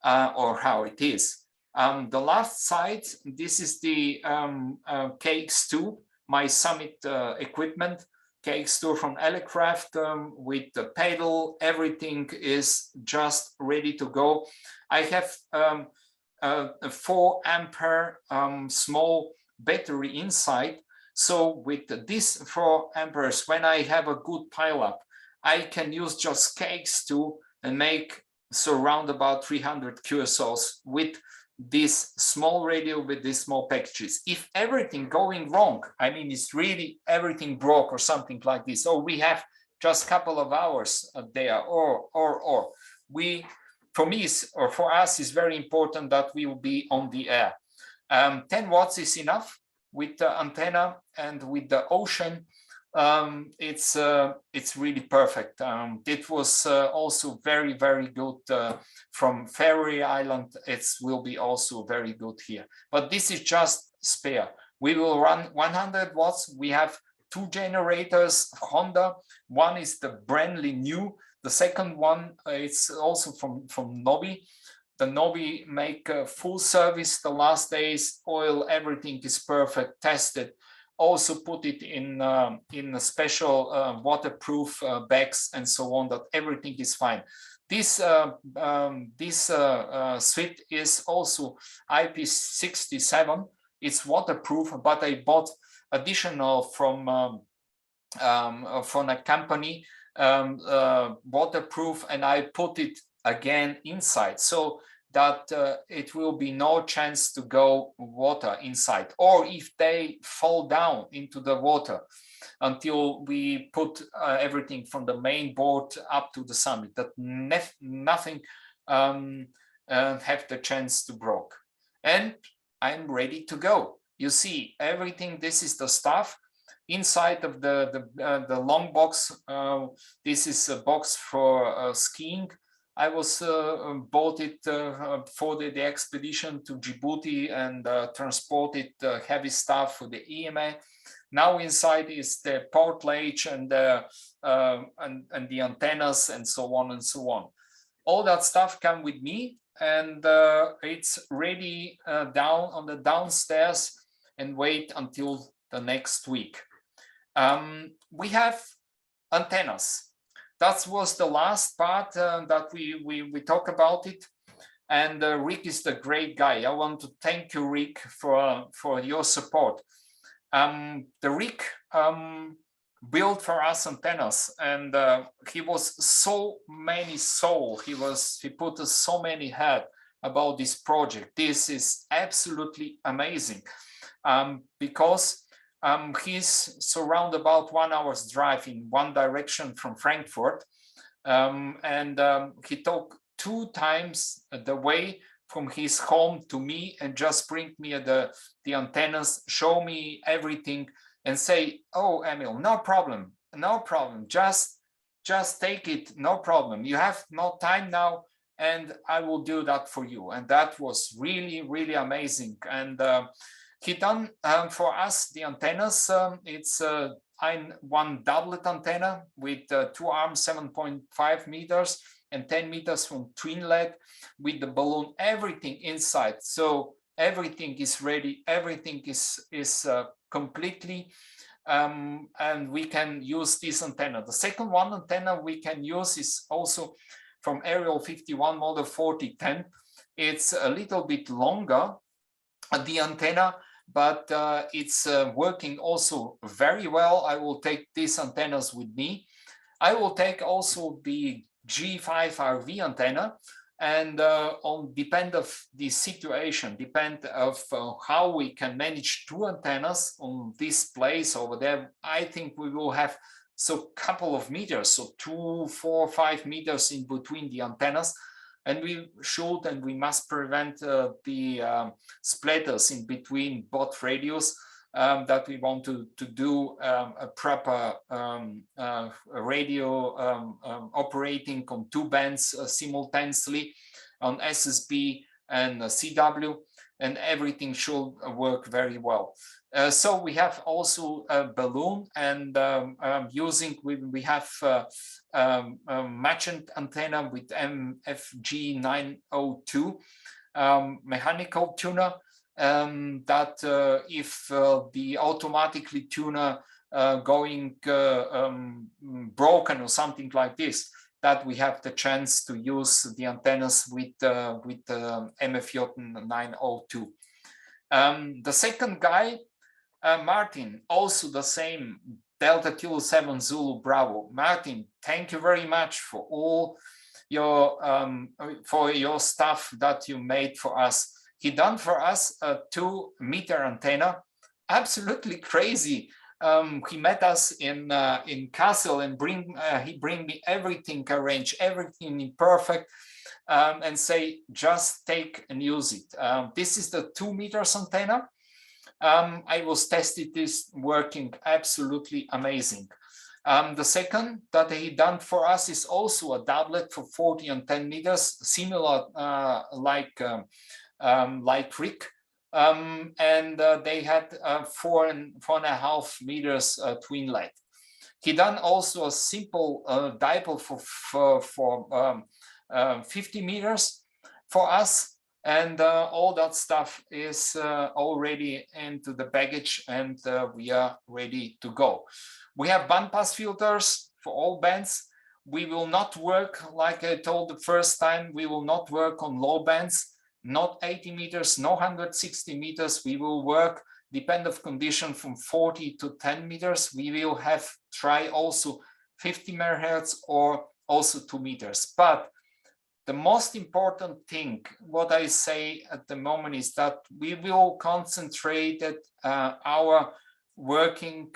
or how it is. The last side, this is the KX2, my summit equipment. KX2 from Elecraft with the pedal, everything is just ready to go. I have a 4 ampere small battery inside. So with this 4 amperes, when I have a good pileup, I can use just KX2 and make so around about 300 QSOs with this small radio with these small packages. If everything going wrong, I mean, it's really everything broke or something like this, or we have just a couple of hours there, or we, for me, or for us, is very important that we will be on the air. 10 watts is enough with the antenna and with the ocean. It's really perfect. It was also very, very good from Faroe Island. It will be also very good here. But this is just spare. We will run 100 watts. We have 2 generators, Honda. One is the brandly new. The second one, it's also from Nobi. The Nobi make full service the last days. Oil, everything is perfect, tested. Also put it in a special waterproof bags and so on, that everything is fine. This suite is also IP67. It's waterproof, but I bought additional from from a company, waterproof, and I put it again inside so that it will be no chance to go water inside, or if they fall down into the water, until we put everything from the main board up to the summit, that nothing have the chance to break. And I'm ready to go. You see everything. This is the stuff inside of the long box. This is a box for skiing. I was bought it for the DXpedition to Djibouti and transported heavy stuff for the EMA. Now inside is the portage and the antennas and so on and so on. All that stuff come with me, and it's ready down on the downstairs and wait until the next week. We have antennas. That was the last part that we talk about it. And Rick is the great guy. I want to thank you, Rick, for your support. The Rick built for us antennas, and he was so many soul. He put so many head about this project. This is absolutely amazing, because he's surrounded about 1 hour's drive in one direction from Frankfurt, and he took 2 times the way from his home to me and just bring me the antennas, show me everything, and say, "Oh, Emil, no problem, just take it, no problem. You have no time now, and I will do that for you." And that was really, really amazing. And he done for us the antennas. It's one doublet antenna with 2 arms, 7.5 meters and 10 meters from twin lead, with the balloon, everything inside. So everything is ready, everything is completely, and we can use this antenna. The second one antenna we can use is also from Aerial 51 model 4010. It's a little bit longer, the antenna, but it's working also very well. I will take these antennas with me. I will take also the G5RV antenna, and depend of the situation, depend of how we can manage 2 antennas on this place over there. I think we will have so couple of meters, so 2, 4, 5 meters in between the antennas, and we should and we must prevent the splitters in between both radios. That we want to do a proper radio operating on 2 bands simultaneously on SSB and CW, and everything should work very well. So we have also a balloon, and we have a matching antenna with MFG902 mechanical tuner. That if the automatically tuner going broken or something like this, that we have the chance to use the antennas with MFJ902. The second guy, Martin, also the same, Delta Kilo 7 Zulu Bravo. Martin, thank you very much for all your stuff that you made for us. He done for us a 2-meter antenna, absolutely crazy. He met us in Kassel and he bring me everything arranged, everything in perfect, and say just take and use it. This is the 2 meters antenna. I was tested this working absolutely amazing. The second that he done for us is also a doublet for 40 and 10 meters, similar like Rick, and they had 4.5 meters twin lead. He done also a simple dipole for 50 meters for us, and all that stuff is already into the baggage, and we are ready to go. We have bandpass filters for all bands. We will not work, like I told the first time, we will not work on low bands. Not 80 meters, no 160 meters. We will work depend of condition from 40 to 10 meters. We will have try also 50 megahertz or also 2 meters. But the most important thing, what I say at the moment, is that we will concentrate our working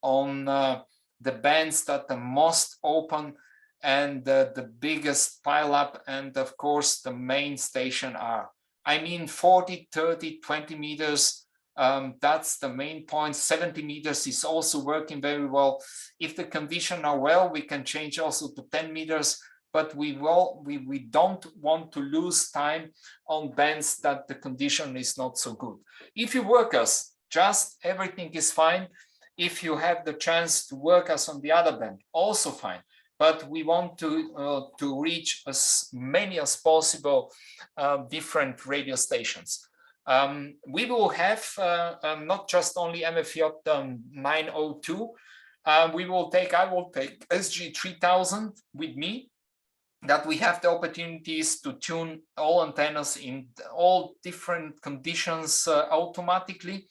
on the bands that are most open and the biggest pile up, and of course the main station are. I mean 40, 30, 20 meters, that's the main point. 70 meters is also working very well. If the conditions are well, we can change also to 10 meters, but we don't want to lose time on bands that the condition is not so good. If you work us, just everything is fine. If you have the chance to work us on the other band, also fine. But we want to reach as many as possible different radio stations. We will have not just only MFJ 902. I will take SG 3000 with me, that we have the opportunities to tune all antennas in all different conditions automatically.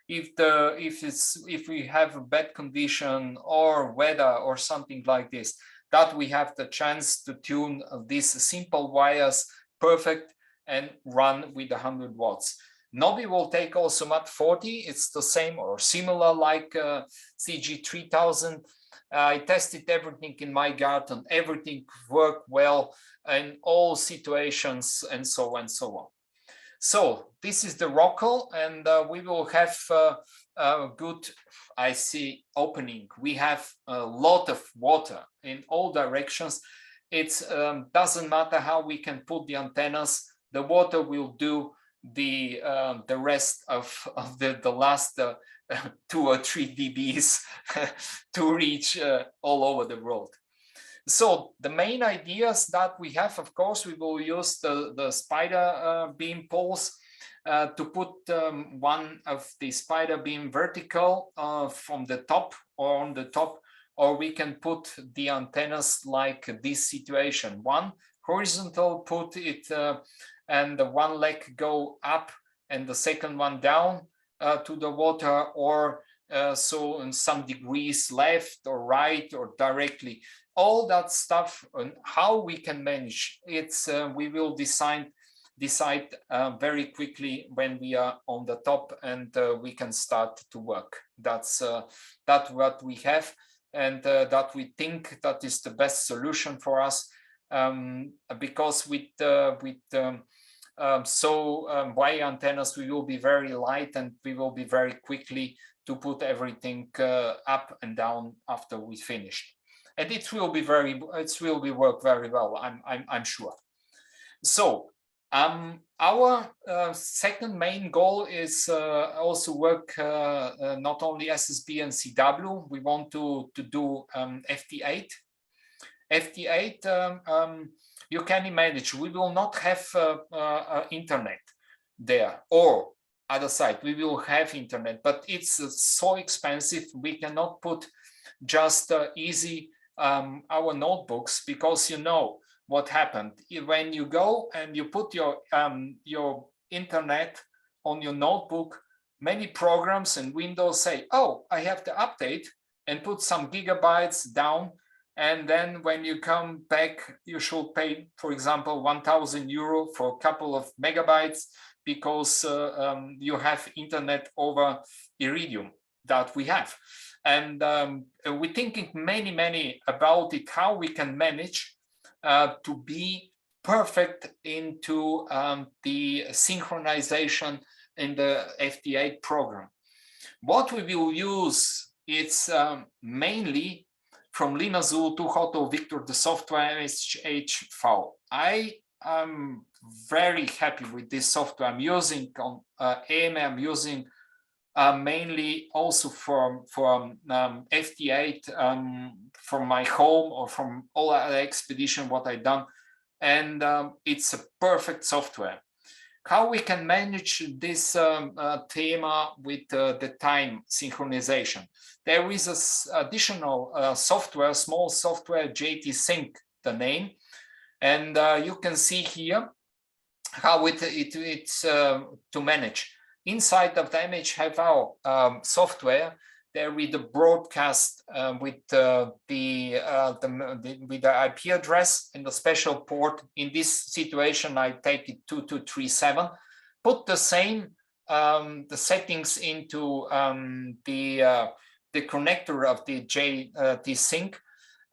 If we have a bad condition or weather or something like this, that we have the chance to tune these simple wires perfect and run with 100 watts. Nobi will take also MAT 40. It's the same or similar like CG 3000. I tested everything in my garden. Everything worked well in all situations, and so on and so on. So this is the Rockall, and we will have a good, I see, opening. We have a lot of water in all directions. It doesn't matter how we can put the antennas. The water will do the rest of the last 2 or 3 dBs to reach all over the world. So the main ideas that we have, of course, we will use the spider beam poles to put one of the spider beam vertical from the top or on the top, or we can put the antennas like this situation. One horizontal, put it and the one leg go up and the second one down to the water, or so in some degrees left or right or directly. All that stuff and how we can manage it's we will decide very quickly when we are on the top, and we can start to work. That's what we have, and that we think that is the best solution for us, because with wire antennas we will be very light, and we will be very quickly to put everything up and down after we finish. And it will be work very well, I'm sure. So our second main goal is also work not only SSB and CW. We want to do FT8. FT8, you can imagine we will not have internet there, or other side we will have internet, but it's so expensive. We cannot put just easy our notebooks, because you know what happened when you go and you put your internet on your notebook. Many programs and Windows say, oh, I have to update and put some gigabytes down, and then when you come back you should pay, for example, 1,000 euro for a couple of megabytes, because you have internet over Iridium that we have. And we're thinking many about it, how we can manage to be perfect into the synchronization in the FT8 program. What we will use, it's mainly from Lima Zulu to Hotel Victor, the software MSHV. I am very happy with this software. I'm using on AMA, I'm using mainly also from FT8 from my home or from all other expedition what I've done, and it's a perfect software. How we can manage this thema with the time synchronization? There is an additional software, small software, JT Sync, the name, and you can see here how it's to manage. inside of the MHFL software, there with the broadcast with the IP address and the special port. In this situation, I take it 2237. Put the same the settings into the connector of the JT Sync,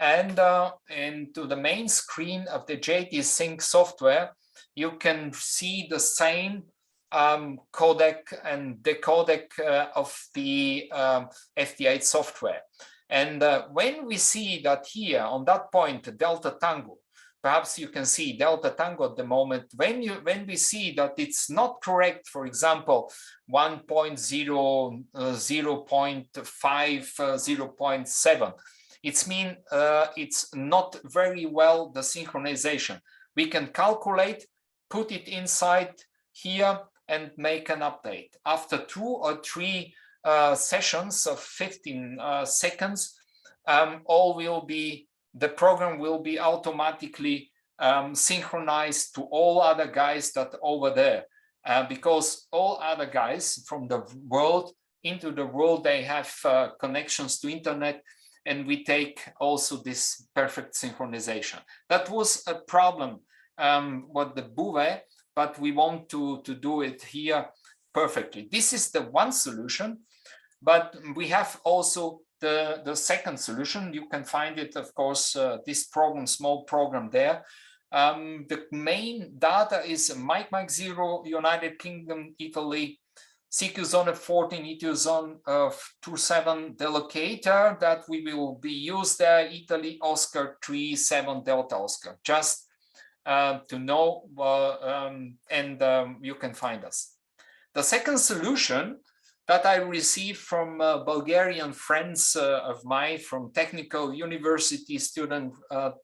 and to the main screen of the JT Sync software, you can see the same codec and decodec of the FT8 software. And when we see that here on that point, Delta Tango, perhaps you can see Delta Tango at the moment, when we see that it's not correct, for example, 1.0, 0.5, 0.7, it's mean it's not very well the synchronization. We can calculate, put it inside here, and make an update. After 2 or 3 sessions of 15 seconds, the program will be automatically synchronized to all other guys that over there, because all other guys from the world into the world, they have connections to internet, and we take also this perfect synchronization. That was a problem with the Bouvet, but we want to do it here perfectly. This is the one solution, but we have also the second solution. You can find it, of course, this program, small program there. The main data is Mike 0, United Kingdom, Italy, CQ zone 14, ETU zone 27, the locator that we will be used there, Italy, Oscar 37 Delta Oscar, just to know, you can find us. The second solution that I received from Bulgarian friends of mine from technical university student,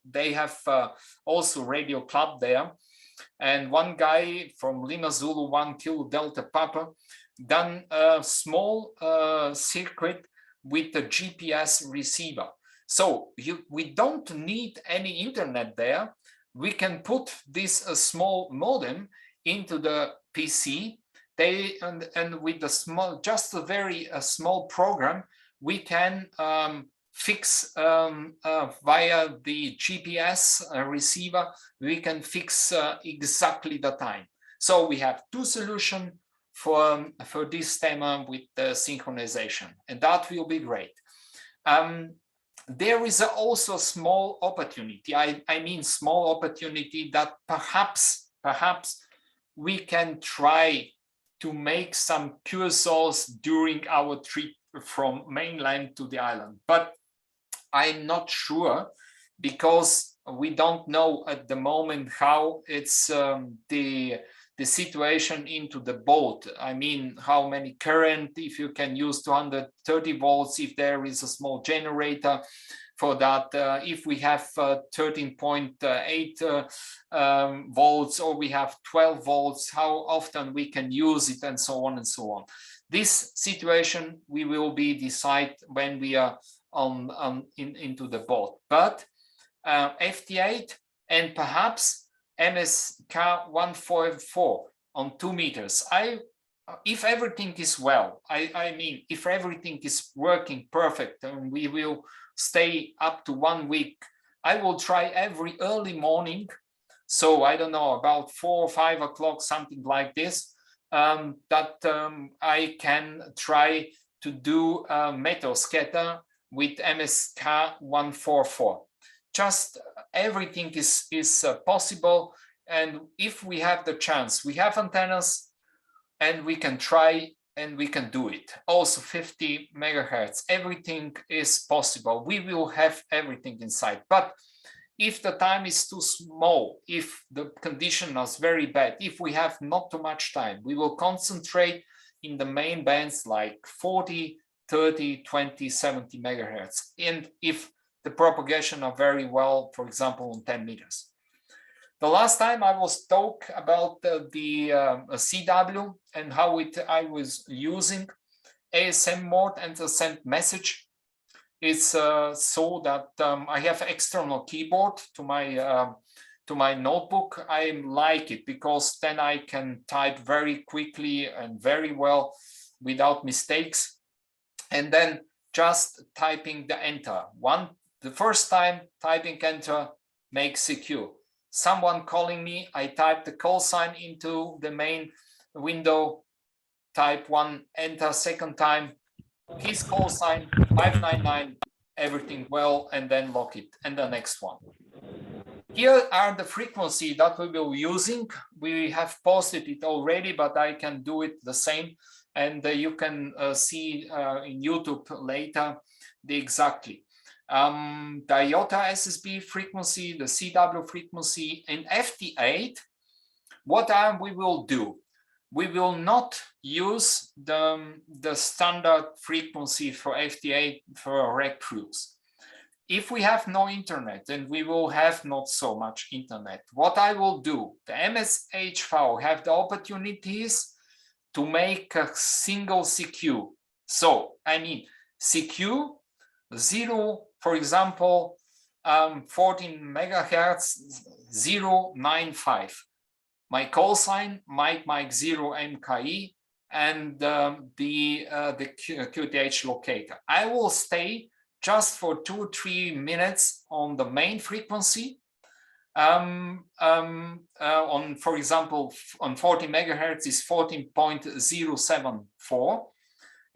they have also radio club there. And one guy from Lima Zulu 1 Kilo Delta Papa done a small circuit with the GPS receiver. So we don't need any internet there. We can put this small modem into the PC. And with the small, just a very small program, we can fix via the GPS receiver, we can fix exactly the time. So we have 2 solutions for this theme with the synchronization, and that will be great. There is also a small opportunity. I mean small opportunity that perhaps we can try to make some QSOs during our trip from mainland to the island. But I'm not sure, because we don't know at the moment how it's the situation into the boat. I mean, how many current, if you can use 230 volts, if there is a small generator for that, if we have 13.8 volts, or we have 12 volts, how often we can use it, and so on and so on. This situation we will be decide when we are into the boat. But FT8 and perhaps MSK 144 on 2 meters. If everything is well, I mean, if everything is working perfect, and we will stay up to 1 week, I will try every early morning. So I don't know, about 4 or 5 o'clock, something like this, I can try to do metal scatter with MSK 144. Just everything is possible, and if we have the chance, we have antennas, and we can try, and we can do it. Also 50 megahertz, everything is possible. We will have everything inside. But if the time is too small, if the condition is very bad, if we have not too much time, we will concentrate in the main bands like 40, 30, 20, 70 megahertz. And if the propagation are very well, for example, on 10 meters. The last time I was talk about the CW and how I was using ASM mode and the send message. It's so that I have external keyboard to to my notebook. I like it because then I can type very quickly and very well without mistakes. And then just typing the enter. The first time typing enter makes secure. Someone calling me, I type the call sign into the main window, type 1, enter, second time, his call sign 599, everything well, and then lock it, and the next one. Here are the frequency that we will be using. We have posted it already, but I can do it the same. And you can see in YouTube later the exactly. The IOTA SSB frequency, the CW frequency, and FT8. What we will do? We will not use the standard frequency for FT8 for rec crews. If we have no internet, and we will have not so much internet, what I will do, the MSHV have the opportunities to make a single CQ. So, I mean, CQ 0, for example, 14 megahertz 095. My call sign, Mike 0 MKE, and the QTH locator. I will stay just for 2-3 minutes on the main frequency. For example, on 40 megahertz is 14.074,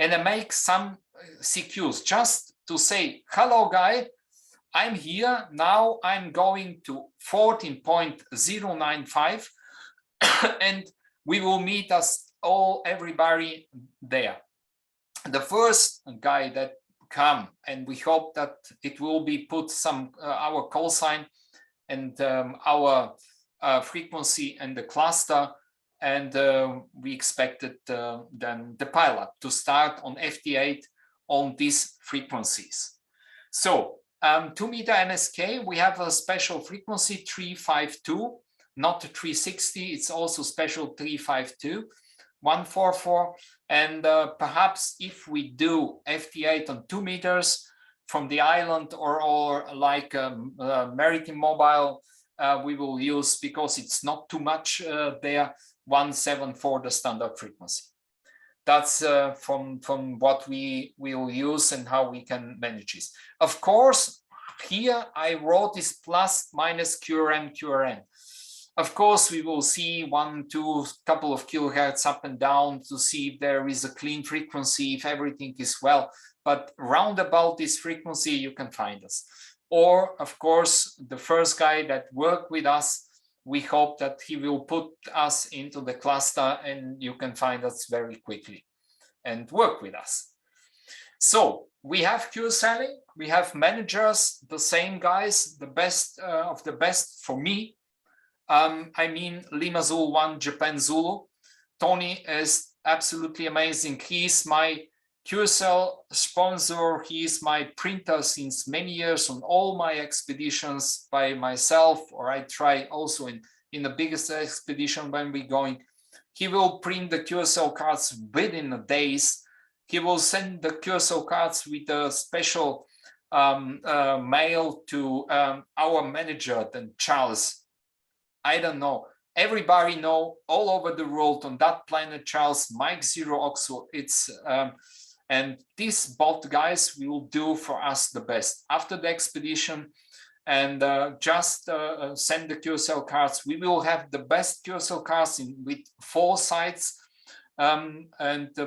and I make some CQs just to say, hello guy, I'm here, now I'm going to 14.095 and we will meet us everybody there. The first guy that come, and we hope that it will be put some our call sign and our frequency and the cluster, and we expected then the pilot to start on FT8 on these frequencies. So 2 meter MSK, we have a special frequency 352, not 360, it's also special 352, 144, and perhaps if we do FT8 on 2 meters from the island or like American Mobile, we will use, because it's not too much there, 174, the standard frequency. That's from what we will use and how we can manage this. Of course, here I wrote this plus minus QRN. Of course, we will see 1, 2, couple of kilohertz up and down to see if there is a clean frequency, if everything is well. But round about this frequency, you can find us. Or, of course, the first guy that worked with us, we hope that he will put us into the cluster and you can find us very quickly and work with us. So we have QSLing, we have managers, the same guys, the best of the best for me. I mean, Lima Zulu 1, Japan Zulu. Tony is absolutely amazing. He's my QSL sponsor. He is my printer since many years on all my expeditions by myself, or I try also in the biggest expedition when we're going. He will print the QSL cards within days. He will send the QSL cards with a special mail to our manager, then Charles. I don't know. Everybody know all over the world on that planet, Charles, Mike 0 Oxford. It's and these both guys will do for us the best after the expedition, and just send the QSL cards. We will have the best QSL cards with 4 sides, and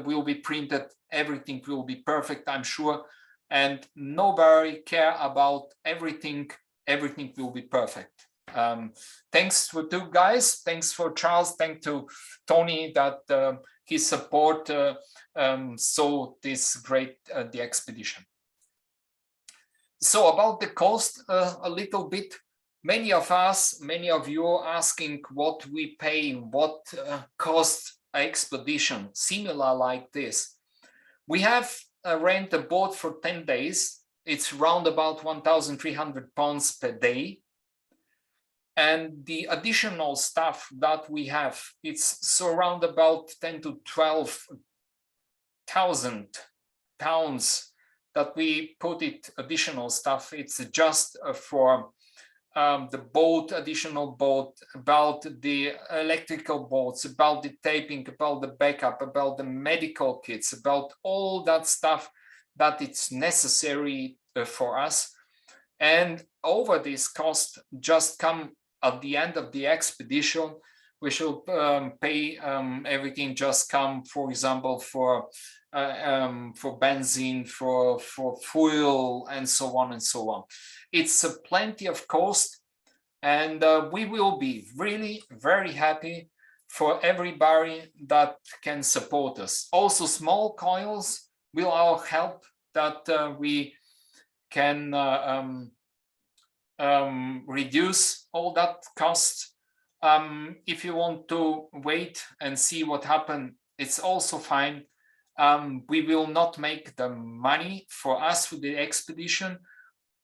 will be printed. Everything will be perfect, I'm sure, and nobody care about everything. Everything will be perfect. Thanks for 2 guys. Thanks for Charles. Thanks to Tony that his support saw this great the expedition. So about the cost a little bit. Many of you are asking what we pay, what costs an expedition similar like this. We have rent a boat for 10 days. It's around about 1,300 pounds per day. And the additional stuff that we have, it's so around about 10 to 12,000 pounds that we put it additional stuff. It's just for the boat, additional boat, about the electrical bolts, about the taping, about the backup, about the medical kits, about all that stuff that it's necessary for us. And over this cost just come at the end of the expedition. We should pay everything just come, for example, for benzene, for fuel, and so on and so on. It's plenty of cost, and we will be really very happy for everybody that can support us. Also, small coils will all help that we can reduce all that cost. If you want to wait and see what happened, it's also fine. We will not make the money for us for the expedition.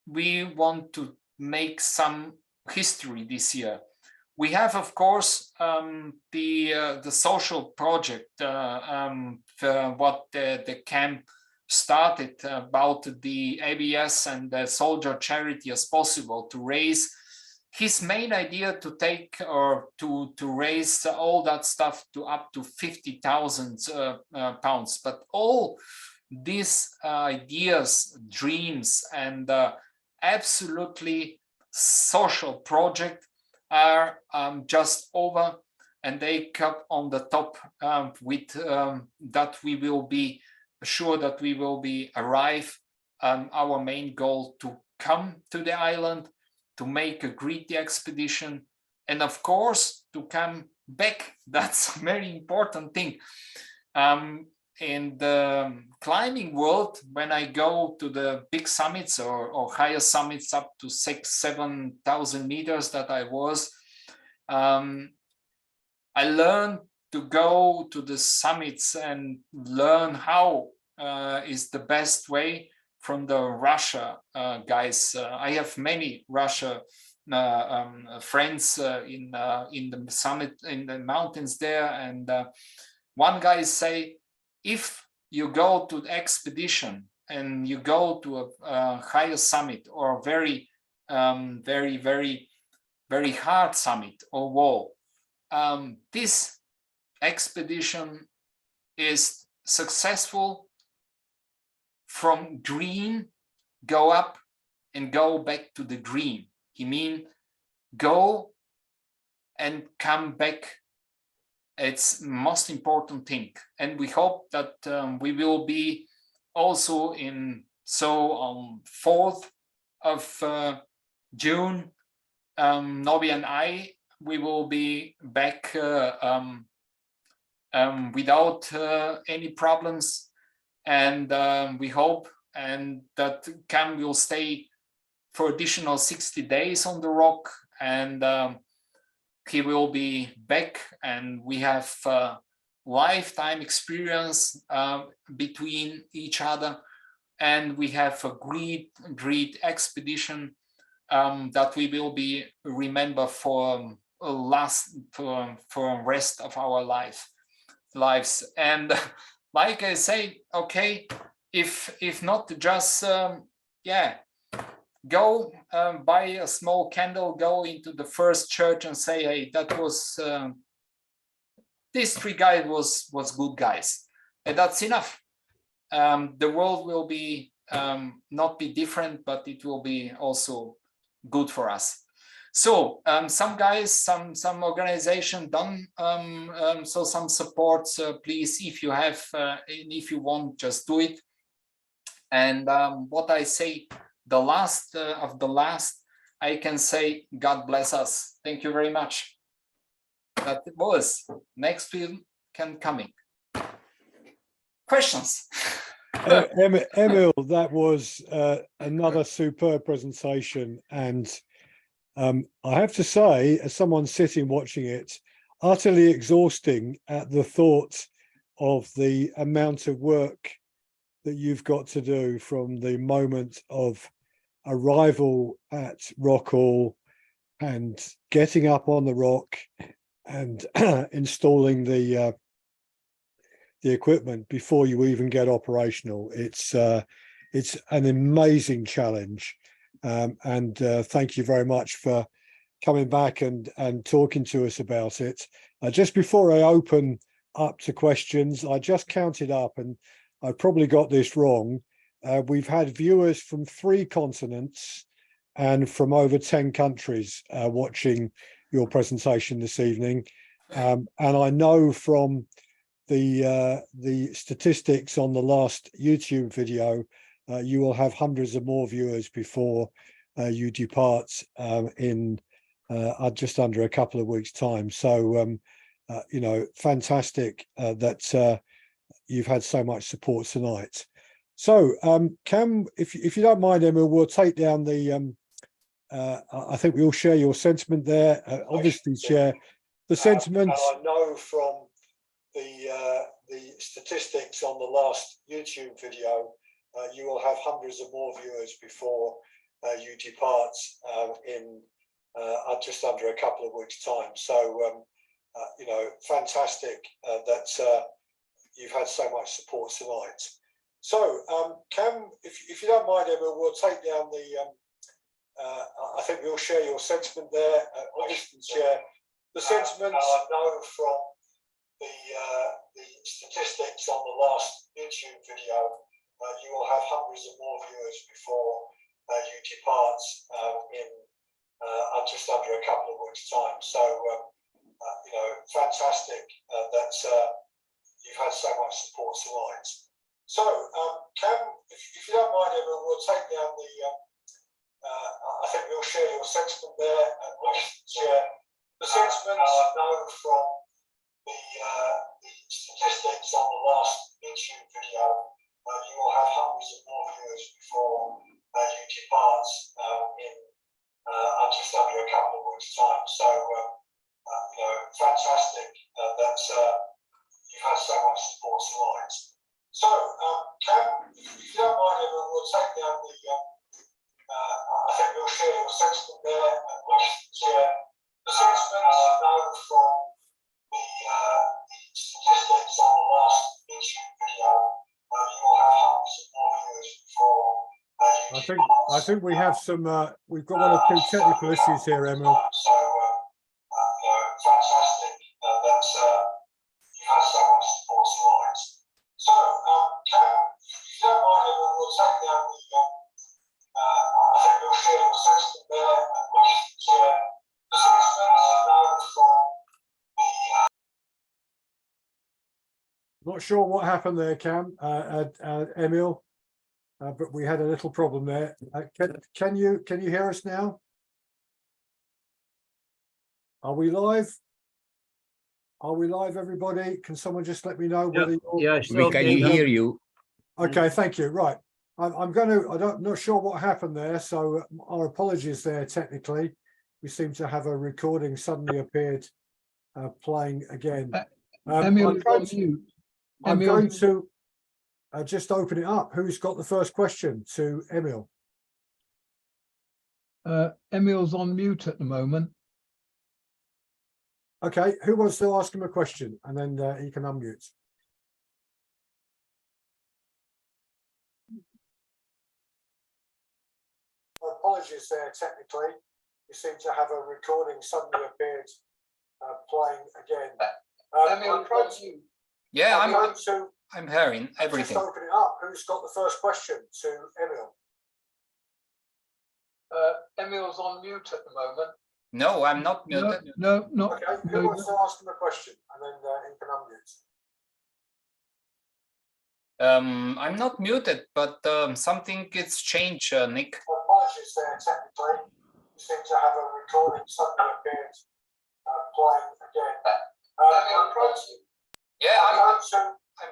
We want to make some history this year. We have, of course, the social project, what the camp started about the ABS and the soldier charity as possible, to raise his main idea to take or to raise all that stuff to up to 50,000 pounds. But all these ideas, dreams, and absolutely social project are just over, and they come on the top with that we will be sure that we will be arrive our main goal to come to the island, to make a great expedition, and of course to come back. That's a very important thing. In the climbing world, when I go to the big summits or higher summits up to 6,000-7,000 meters that I was, I learned to go to the summits and learn how is the best way from the Russia guys. I have many Russia friends in the summit, in the mountains there, and one guy say, if you go to the expedition and you go to a higher summit or very very hard summit or wall, this expedition is successful from green, go up and go back to the green. He mean go and come back. It's most important thing, and we hope that we will be also on 4th of June. Nobby and I, we will be back without any problems, and we hope and that Cam will stay for additional 60 days on the rock, and he will be back, and we have lifetime experience between each other, and we have a great expedition that we will be remember for rest of our lives. And like I say, okay, if not, just go buy a small candle, go into the first church and say, hey, that was these three guys was good guys, and that's enough. The world will be not be different, but it will be also good for us. So some guys, some organization done so some support. Please, if you have and if you want, just do it. And what I say, the last of the last, I can say, God bless us. Thank you very much. That was. Next film can coming. Questions? Emil, that was another superb presentation, and I have to say, as someone sitting watching it, utterly exhausting at the thought of the amount of work that you've got to do from the moment of arrival at Rockall and getting up on the rock and installing the equipment before you even get operational. It's an amazing challenge, and thank you very much for coming back and talking to us about it. Just before I open up to questions, I just counted up, and I probably got this wrong. We've had viewers from 3 continents and from over 10 countries watching your presentation this evening. And I know from the statistics on the last YouTube video, you will have hundreds of more viewers before you depart in just under a couple of weeks' time. So, you know, fantastic that you've had so much support tonight. So, if you don't mind, Emil, we'll take down the. I think we all share your sentiment there. Obviously, share the sentiments. I know from the statistics on the last YouTube video, you will have hundreds of more viewers before you depart in just under a couple of weeks' time. So, you know, fantastic that you've had so much support tonight. So, if you don't mind, Emil, we'll take down the. I think we'll share your sentiment there. Obviously, share the sentiments. I know from the statistics on the last YouTube video, you will have hundreds of more viewers before you depart in just under a couple of weeks' time. So, you know, fantastic that you've had so much support tonight. So, if you don't mind, Emil, we'll take down the. I think we'll share your sentiment there. Share the sentiments. I know from the statistics on the last YouTube video, you will have hundreds of more viewers before you depart in just under a couple of weeks' time. So, you know, fantastic that you've had so much support tonight. So, if you don't mind, Emil, we'll take down the. I think we'll share your sentiment there. Share the sentiments. I know from the statistics on the last YouTube video, you will have hundreds of more viewers before. I think we have some. We've got 1 or 2 technical issues here, Emil. So, you know, fantastic that you've had so much support tonight. So, if you don't mind, Emil, we'll take down the. I think we'll share your sentiment there. Share the sentiments. I know from the. Not sure what happened there, Emil, but we had a little problem there. Can you hear us now? Are we live? Are we live, everybody? Can someone just let me know whether you're... Yes, we can hear you. Okay, thank you. Right. I'm not sure what happened there, so our apologies there. Technically, we seem to have a recording suddenly appeared playing again. Emil, I'm going to just open it up. Who's got the first question to Emil? Emil's on mute at the moment. Okay, who wants to ask him a question, and then he can unmute. Apologies there, technically. We seem to have a recording suddenly appeared playing again. Yeah, I'm hearing everything. Just open it up. Who's got the first question to Emil? Emil's on mute at the moment. No, I'm not muted. No, not. Okay, who wants to ask him a question, and then he can unmute? I'm not muted, but something gets changed, Nick. Apologies there, technically. We seem to have a recording suddenly appeared playing again. Yeah, I'm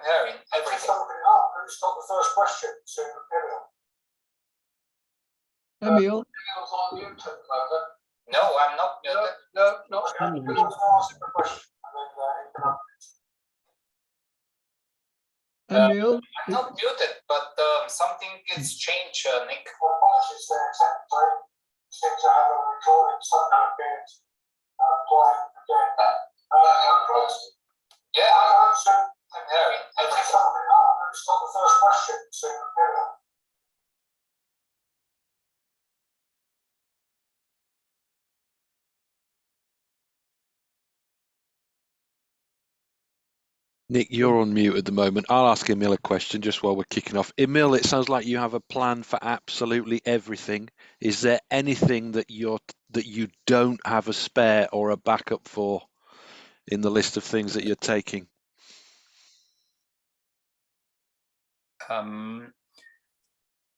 hearing everything. Just open it up. Who's got the first question to Emil? Emil? Emil's on mute at the moment. No, I'm not muted. No, not. Okay, who wants to ask him a question, and then he can unmute? Emil? I'm not muted, but something gets changed, Nick. Apologies there, technically. We seem to have a recording suddenly appeared playing again. Yeah, I'm hearing everything. Just open it up. Who's got the first question to Emil? Nick, you're on mute at the moment. I'll ask Emil a question just while we're kicking off. Emil, it sounds like you have a plan for absolutely everything. Is there anything that you don't have a spare or a backup for in the list of things that you're taking?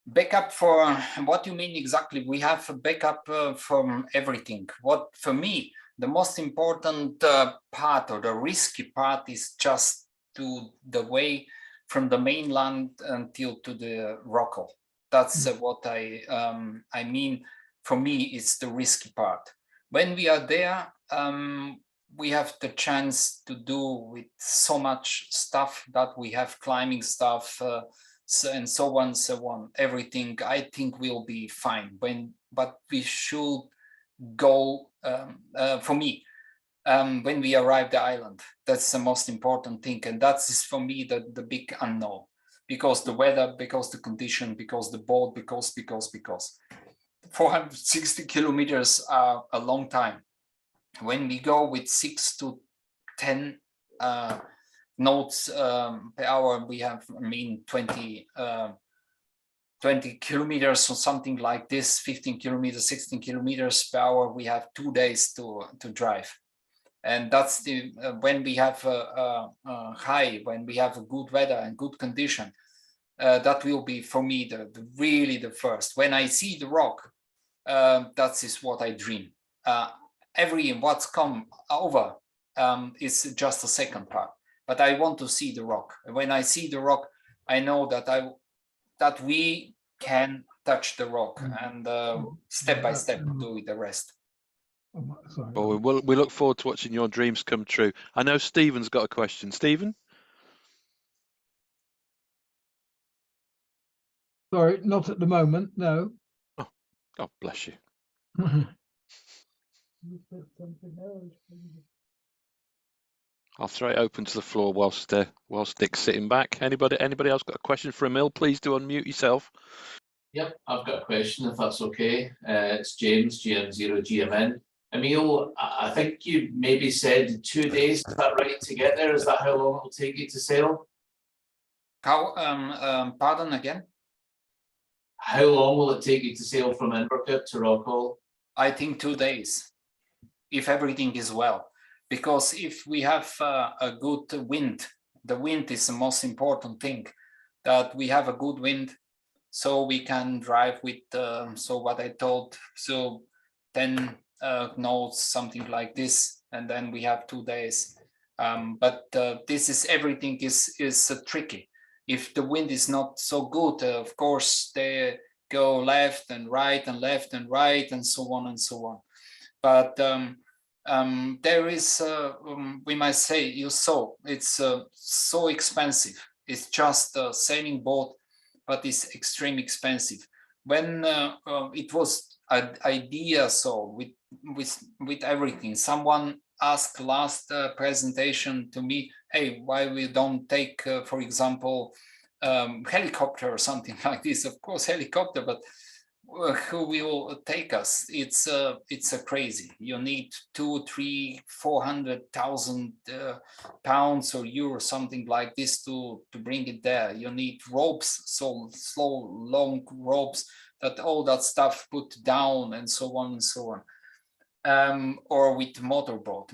Backup for what you mean exactly? We have a backup from everything. What for me, the most important part or the risky part is just to the way from the mainland until to the Rockall. That's what I mean. For me, it's the risky part. When we are there, we have the chance to do with so much stuff that we have climbing stuff and so on. Everything I think will be fine. But we should go for me when we arrive the island. That's the most important thing, and that is for me the big unknown, because the weather, because the condition, because the boat, because 460 kilometers are a long time. When we go with 6 to 10 knots per hour, we have 20 kilometers or something like this, 15 kilometers, 16 kilometers per hour. We have 2 days to drive. And that's the when we have a high, when we have a good weather and good condition, that will be for me really the first. When I see the rock, that is what I dream. What's come over is just a second part, but I want to see the rock. When I see the rock, I know that we can touch the rock and step by step do the rest. Well, we look forward to watching your dreams come true. I know Stephen's got a question. Stephen? Sorry, not at the moment, no. Oh, God bless you. I'll throw it open to the floor whilst Nick's sitting back. Anybody else got a question for Emil? Please do unmute yourself. Yep, I've got a question, if that's okay. It's James, GM0GMN. Emil, I think you maybe said 2 days, is that right, to get there? Is that how long it will take you to sail? Pardon again? How long will it take you to sail from Inverkip to Rockall? I think 2 days, if everything is well. Because if we have a good wind, the wind is the most important thing, that we have a good wind, so we can drive with, so what I told, so 10 knots, something like this, and then we have 2 days. But this is, everything is tricky. If the wind is not so good, of course, they go left and right and left and right and so on and so on. But there is, we might say, you saw, it's so expensive. It's just a sailing boat, but it's extremely expensive. When it was an idea, so with everything, someone asked last presentation to me, hey, why we don't take, for example, helicopter or something like this? Of course, helicopter, but who will take us? It's a crazy. You need 200,000, 300,000, 400,000 pounds or euros, something like this, to bring it there. You need ropes, so slow, long ropes, that all that stuff put down and so on and so on. Or with motorboat,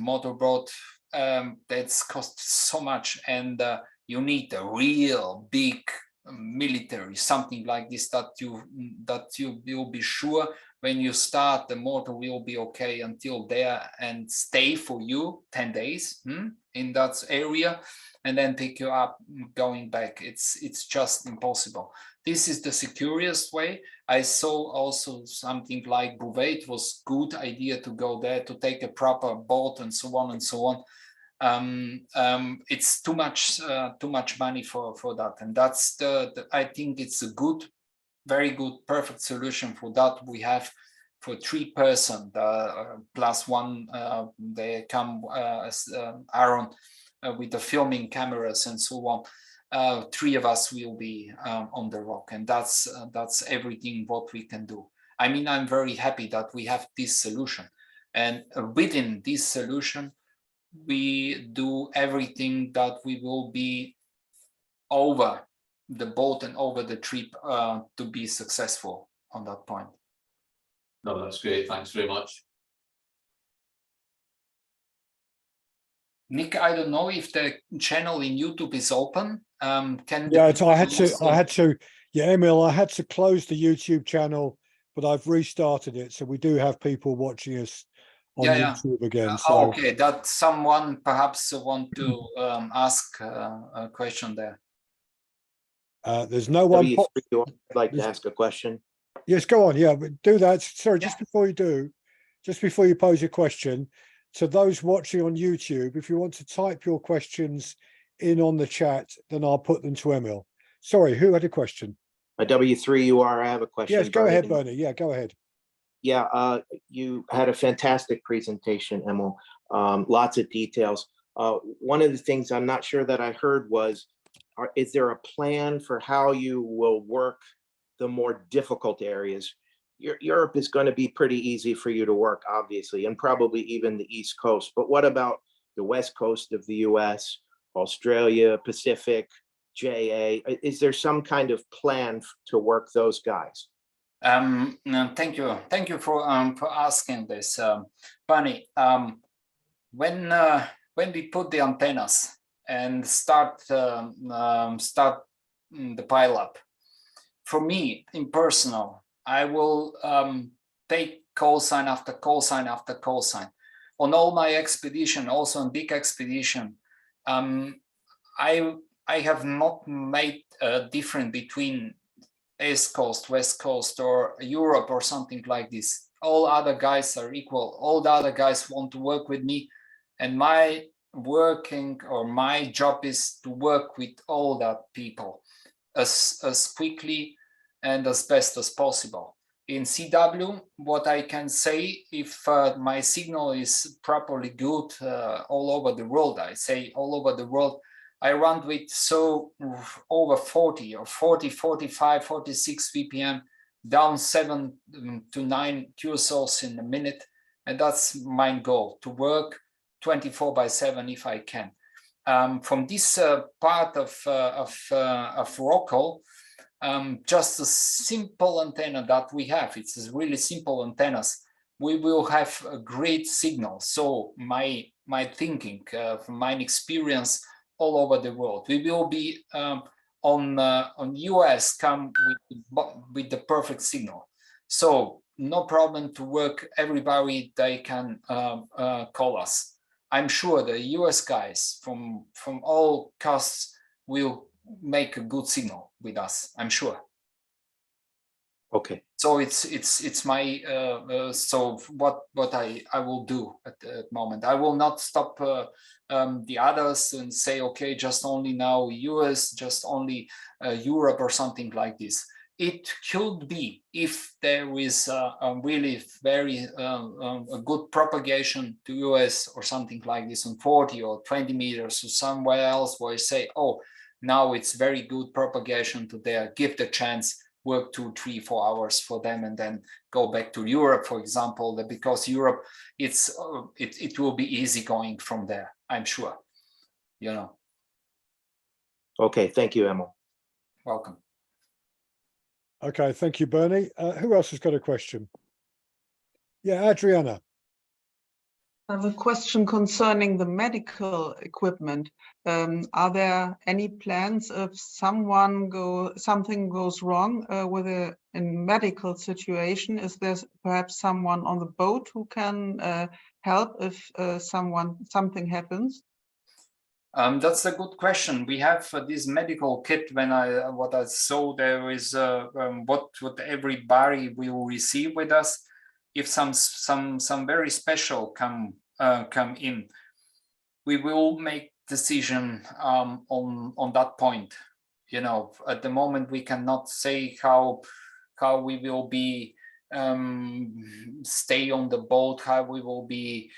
that's cost so much, and you need a real big military, something like this, that you will be sure when you start, the motor will be okay until there and stay for you 10 days in that area, and then pick you up going back. It's just impossible. This is the securest way. I saw also something like Bouvet. It was good idea to go there, to take a proper boat and so on and so on. It's too much money for that, and that's I think it's a good, very good, perfect solution for that. We have for 3 person plus one, they come as Aaron with the filming cameras and so on. 3 of us will be on the rock, and that's everything what we can do. I mean, I'm very happy that we have this solution, and within this solution we do everything that we will be over the boat and over the trip to be successful on that point. No, that's great. Thanks very much. Nick, I don't know if the channel in YouTube is open. Can Yeah, the I had people to, yeah, Emil, I had to close the YouTube channel, but I've restarted it. So we do have people watching us on Yeah. YouTube again. So okay, that someone perhaps want to ask a question there. there's no one. W3, you would like to ask a question? Yes, go on. Yeah, but do that. Sorry, Yeah. just before you do, just before you pose your question, to those watching on YouTube, if you want to type your questions in on the chat, then I'll put them to Emil. Sorry, who had a question? A W3UR, I have a question. Yes, go ahead, Bernie. Bernie. Yeah, go ahead. Yeah, you had a fantastic presentation, Emil. Lots of details. One of the things I'm not sure that I heard was, is there a plan for how you will work the more difficult areas? Europe is going to be pretty easy for you to work, obviously, and probably even the East Coast. But what about the West Coast of the US, Australia, Pacific, JA? Is there some kind of plan to work those guys? No, thank you for asking this, Bunny. When we put the antennas and start the pile up, for me in personal, I will take call sign after call sign after call sign on all my expedition, also on big expedition. I have not made a difference between East Coast, West Coast, or Europe or something like this. All other guys are equal. All the other guys want to work with me, and my working or my job is to work with all that people as quickly and as best as possible. In CW, what I can say, if my signal is properly good all over the world, I say all over the world, I run with over 40 or 40, 45, 46 VPM, down 7 to 9 QSOs in a minute. And that's my goal, to work 24/7 if I can. From this part of Rockall, just a simple antenna that we have, it's a really simple antennas, we will have a great signal. So my thinking, from my experience all over the world, we will be on US come with the perfect signal. So no problem to work. Everybody, they can call us. I'm sure the US guys from all coasts will make a good signal with us. I'm sure. Okay. So it's my so what I will do at the moment. I will not stop the others and say, okay, just only now US, just only Europe or something like this. It could be if there is a really very a good propagation to US or something like this on 40 or 20 meters or somewhere else where you say, oh, now it's very good propagation to there, give the chance, work 2, 3, 4 hours for them and then go back to Europe, for example, because Europe, it will be easy going from there, I'm sure, you know. Okay, thank you, Emil. Welcome. Okay, thank you, Bernie. Who else has got a question? Yeah, Adriana. I have a question concerning the medical equipment. Are there any plans if something goes wrong with a medical situation? Is there perhaps someone on the boat who can help if something happens? That's a good question. We have this medical kit. What I saw there is what everybody will receive with us. If some very special come in, we will make decision on that point. You know, at the moment we cannot say how we will be stay on the boat, how we will be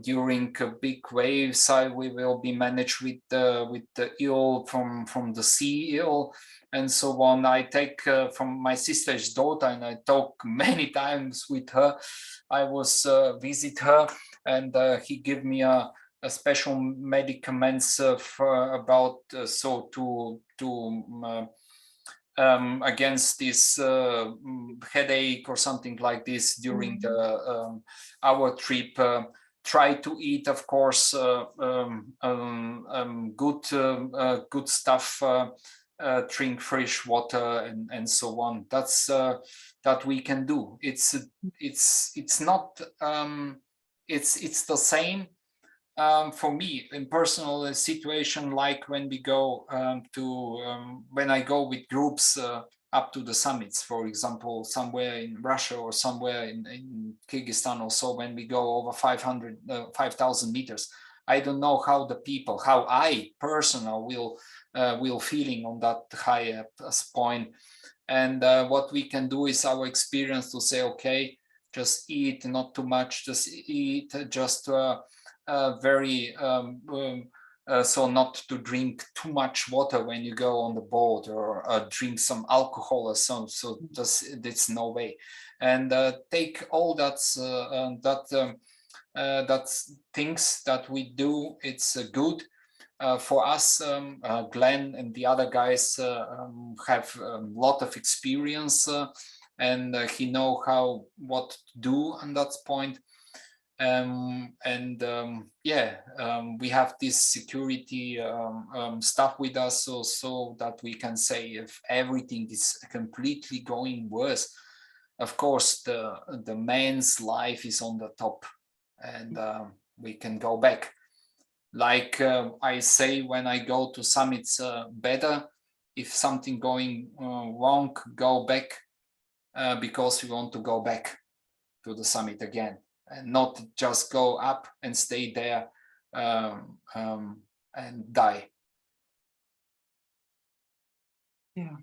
during big waves, how we will be managed with the eel from the sea eel and so on. I take from my sister's daughter, and I talk many times with her. I was visit her, and he gave me a special medicaments about so to against this headache or something like this during the our trip. Try to eat, of course, good stuff. Drink fresh water and so on. That's that we can do. It's not it's the same for me in personal situation, like when we go when I go with groups up to the summits, for example, somewhere in Russia or somewhere in Kyrgyzstan or so, when we go over 5,000 meters. I don't know how the people, how I personally will feeling on that high point. And what we can do is our experience to say, okay, just eat, not too much, just eat, just very so not to drink too much water when you go on the boat, or drink some alcohol or so. So that's no way. And take all that's things that we do. It's good for us. Glenn and the other guys have a lot of experience, and he know what to do on that point. We have this security stuff with us, so that we can say if everything is completely going worse, of course the man's life is on the top, and we can go back. Like I say, when I go to summits, better if something going wrong, go back, because we want to go back to the summit again, and not just go up and stay there and die. Yeah.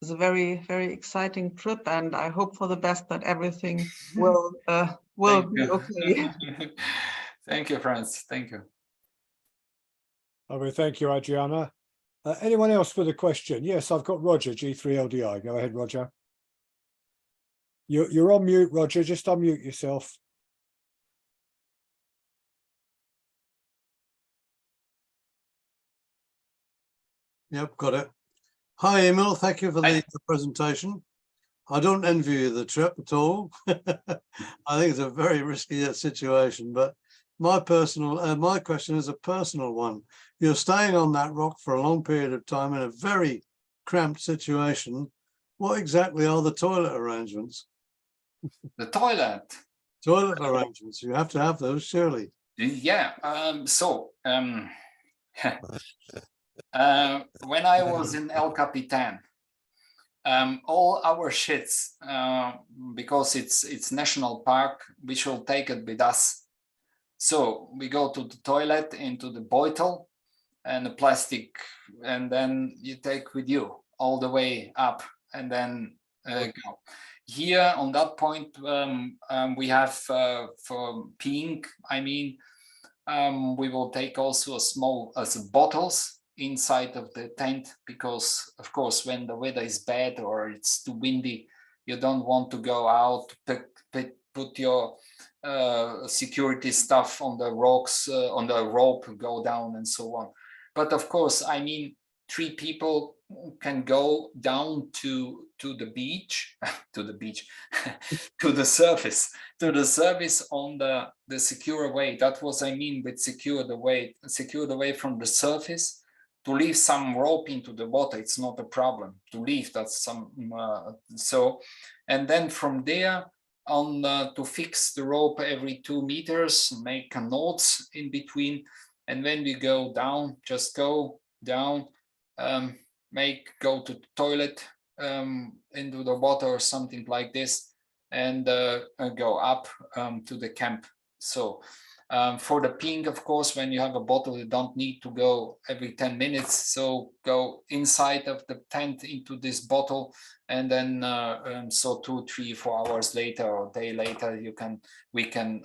It's a very, very exciting trip, and I hope for the best that everything will be okay. Thank you, friends. Thank you. Okay, thank you, Adriana. Anyone else with a question? Yes, I've got Roger, G3LDI. Go ahead, Roger. You're on mute, Roger. Just unmute yourself. Yep, got it. Hi, Emil. Thank you for the presentation. I don't envy you the trip at all. I think it's a very risky situation, but my question is a personal one. You're staying on that rock for a long period of time in a very cramped situation. What exactly are the toilet arrangements? The toilet Arrangements. You have to have those, surely. Yeah. When I was in El Capitan, all our shits, because it's national park, we shall take it with us. So we go to the toilet into the bottle and the plastic, and then you take with you all the way up, and then go. Here on that point, we have for peeing, I mean, we will take also a small bottles inside of the tent, because of course when the weather is bad or it's too windy, you don't want to go out, put your security stuff on the rocks, on the rope, go down and so on. But of course, I mean, 3 people can go down to the beach, to the surface on the secure way. That was, I mean, with secured away from the surface. To leave some rope into the water, it's not a problem to leave. That's some and then from there on to fix the rope every 2 meters, make knots in between, and when we go down, just go down, go to the toilet, into the water or something like this, and go up to the camp. So for the peeing, of course, when you have a bottle, you don't need to go every 10 minutes. So go inside of the tent into this bottle, and then so 2, 3, 4 hours later or a day later, we can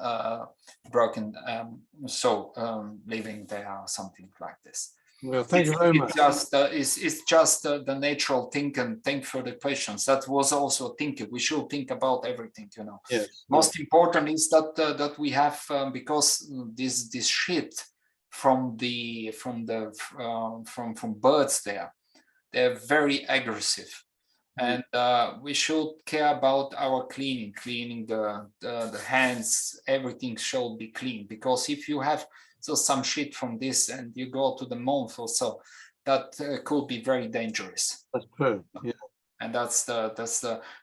living there or something like this. Well, thank you very much. It's just the natural thing, and thank for the questions. That was also thinking. We should think about everything, you know. Yes. Most important is that that we have because this shit from birds there, they're very aggressive, and we should care about our cleaning the hands. Everything should be clean, because if you have some shit from this and you go to the mouth or so, that could be very dangerous. That's true. Yeah. And that's the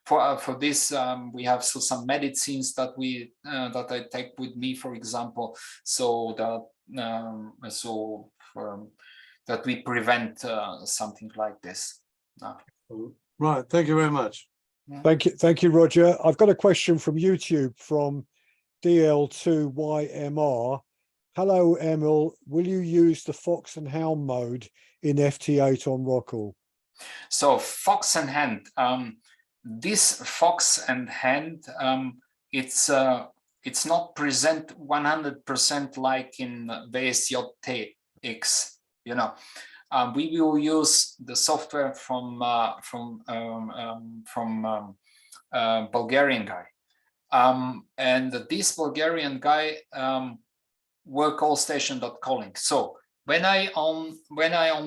for this we have some medicines that that I take with me, for example, so that we prevent something like this. Right. Thank you very much. Thank you, Roger. I've got a question from YouTube from DL8JJ. Hello, Emil. Will you use the Fox and Hound mode in FT8 on Rockall? So Fox and Hand, this Fox and Hand, it's not present 100% like in VSJTX, you know. We will use the software from Bulgarian guy, and this Bulgarian guy Rockall station.calling. So when I on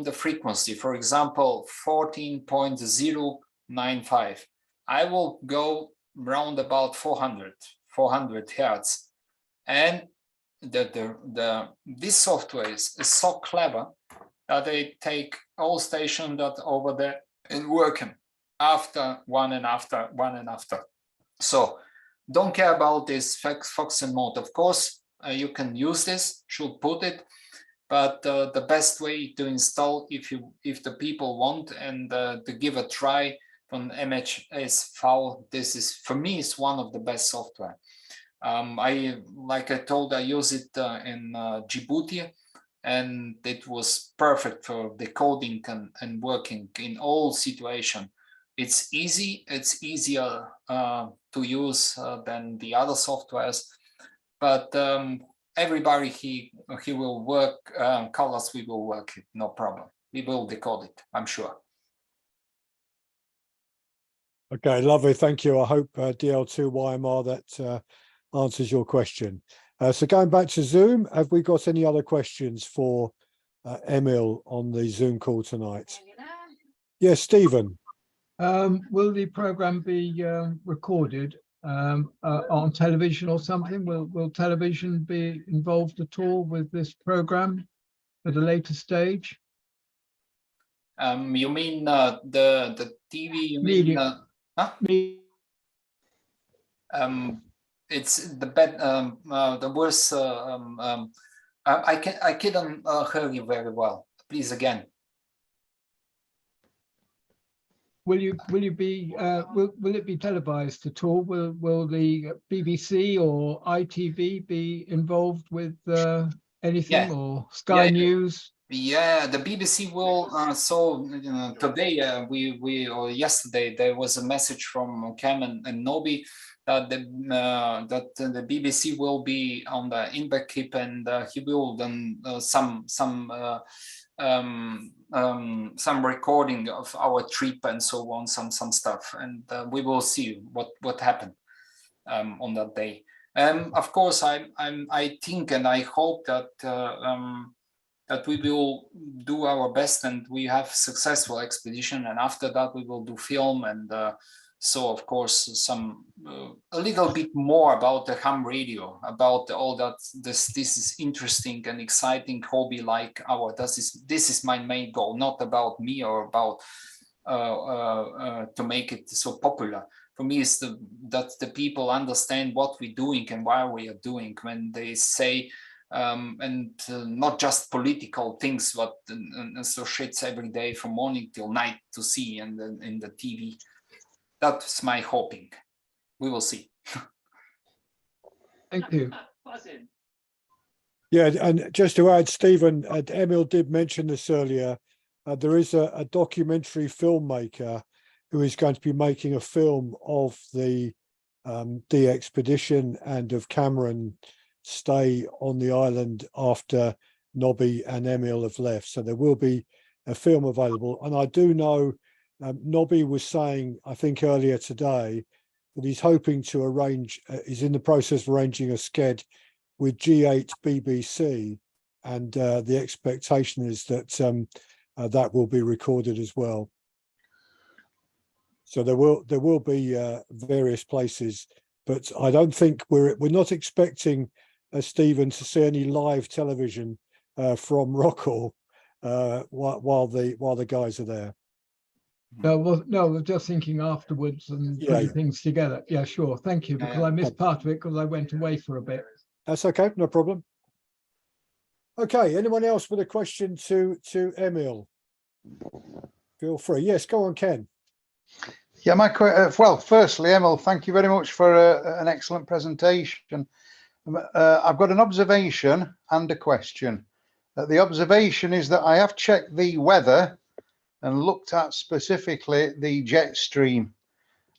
the frequency, for example 14.095, I will go round about 400 hertz, and this software is so clever that they take all stations that over there and work them after one and after. So don't care about this Fox and mode. Of course, you can use this, should put it, but the best way to install, if the people want and to give a try on MHSV, this is, for me, is one of the best software. Like I told, I use it in Djibouti, and it was perfect for decoding and working in all situations. It's easy. It's easier to use than the other softwares, but everybody he will work. Colors, we will work it, no problem. We will decode it, I'm sure. Okay, lovely. Thank you. I hope DL2YMR that answers your question. So going back to Zoom, have we got any other questions for Emil on the Zoom call tonight? Yes, Stephen. Will the program be recorded on television or something? Will television be involved at all with this program at a later stage? You mean the TV? You mean huh? It's the bad. The worst. I couldn't hear you very well. Please again. Will it be televised at all? Will the BBC or ITV be involved with anything, or Sky News? Yeah, the BBC will. So today or yesterday there was a message from Cam and Nobi that the BBC will be on the Inbackkeep, and he will then some recording of our trip and so on, some stuff, and we will see what happened on that day. Of course, I think and I hope that that we will do our best and we have successful expedition, and after that we will do film, and so of course a little bit more about the ham radio, about all that. This is interesting and exciting hobby like our. This is my main goal, not about me or about to make it so popular. For me, it's that the people understand what we're doing and why we are doing. When they say and not just political things, but so shits every day from morning till night to see and in the TV. That's my hoping. We will see. Thank you. Yeah, and just to add, Stephen, Emil did mention this earlier. There is a documentary filmmaker who is going to be making a film of the DXpedition and of Cameron stay on the island after Nobby and Emil have left. So there will be a film available. And I do know Nobby was saying, I think earlier today, that he's hoping to arrange, is in the process of arranging a sked with G8 BBC. And the expectation is that that will be recorded as well. So there will be various places, but I don't think we're not expecting Stephen to see any live television from Rockall while the guys are there. No, well, no, we're just thinking afterwards and putting things together. Yeah, sure. Thank you, because I missed part of it because I went away for a bit. That's okay, no problem. Okay, anyone else with a question to Emil? Feel free. Yes, go on, Ken. Yeah, well, firstly, Emil, thank you very much for an excellent presentation. I've got an observation and a question. The observation is that I have checked the weather and looked at specifically the jet stream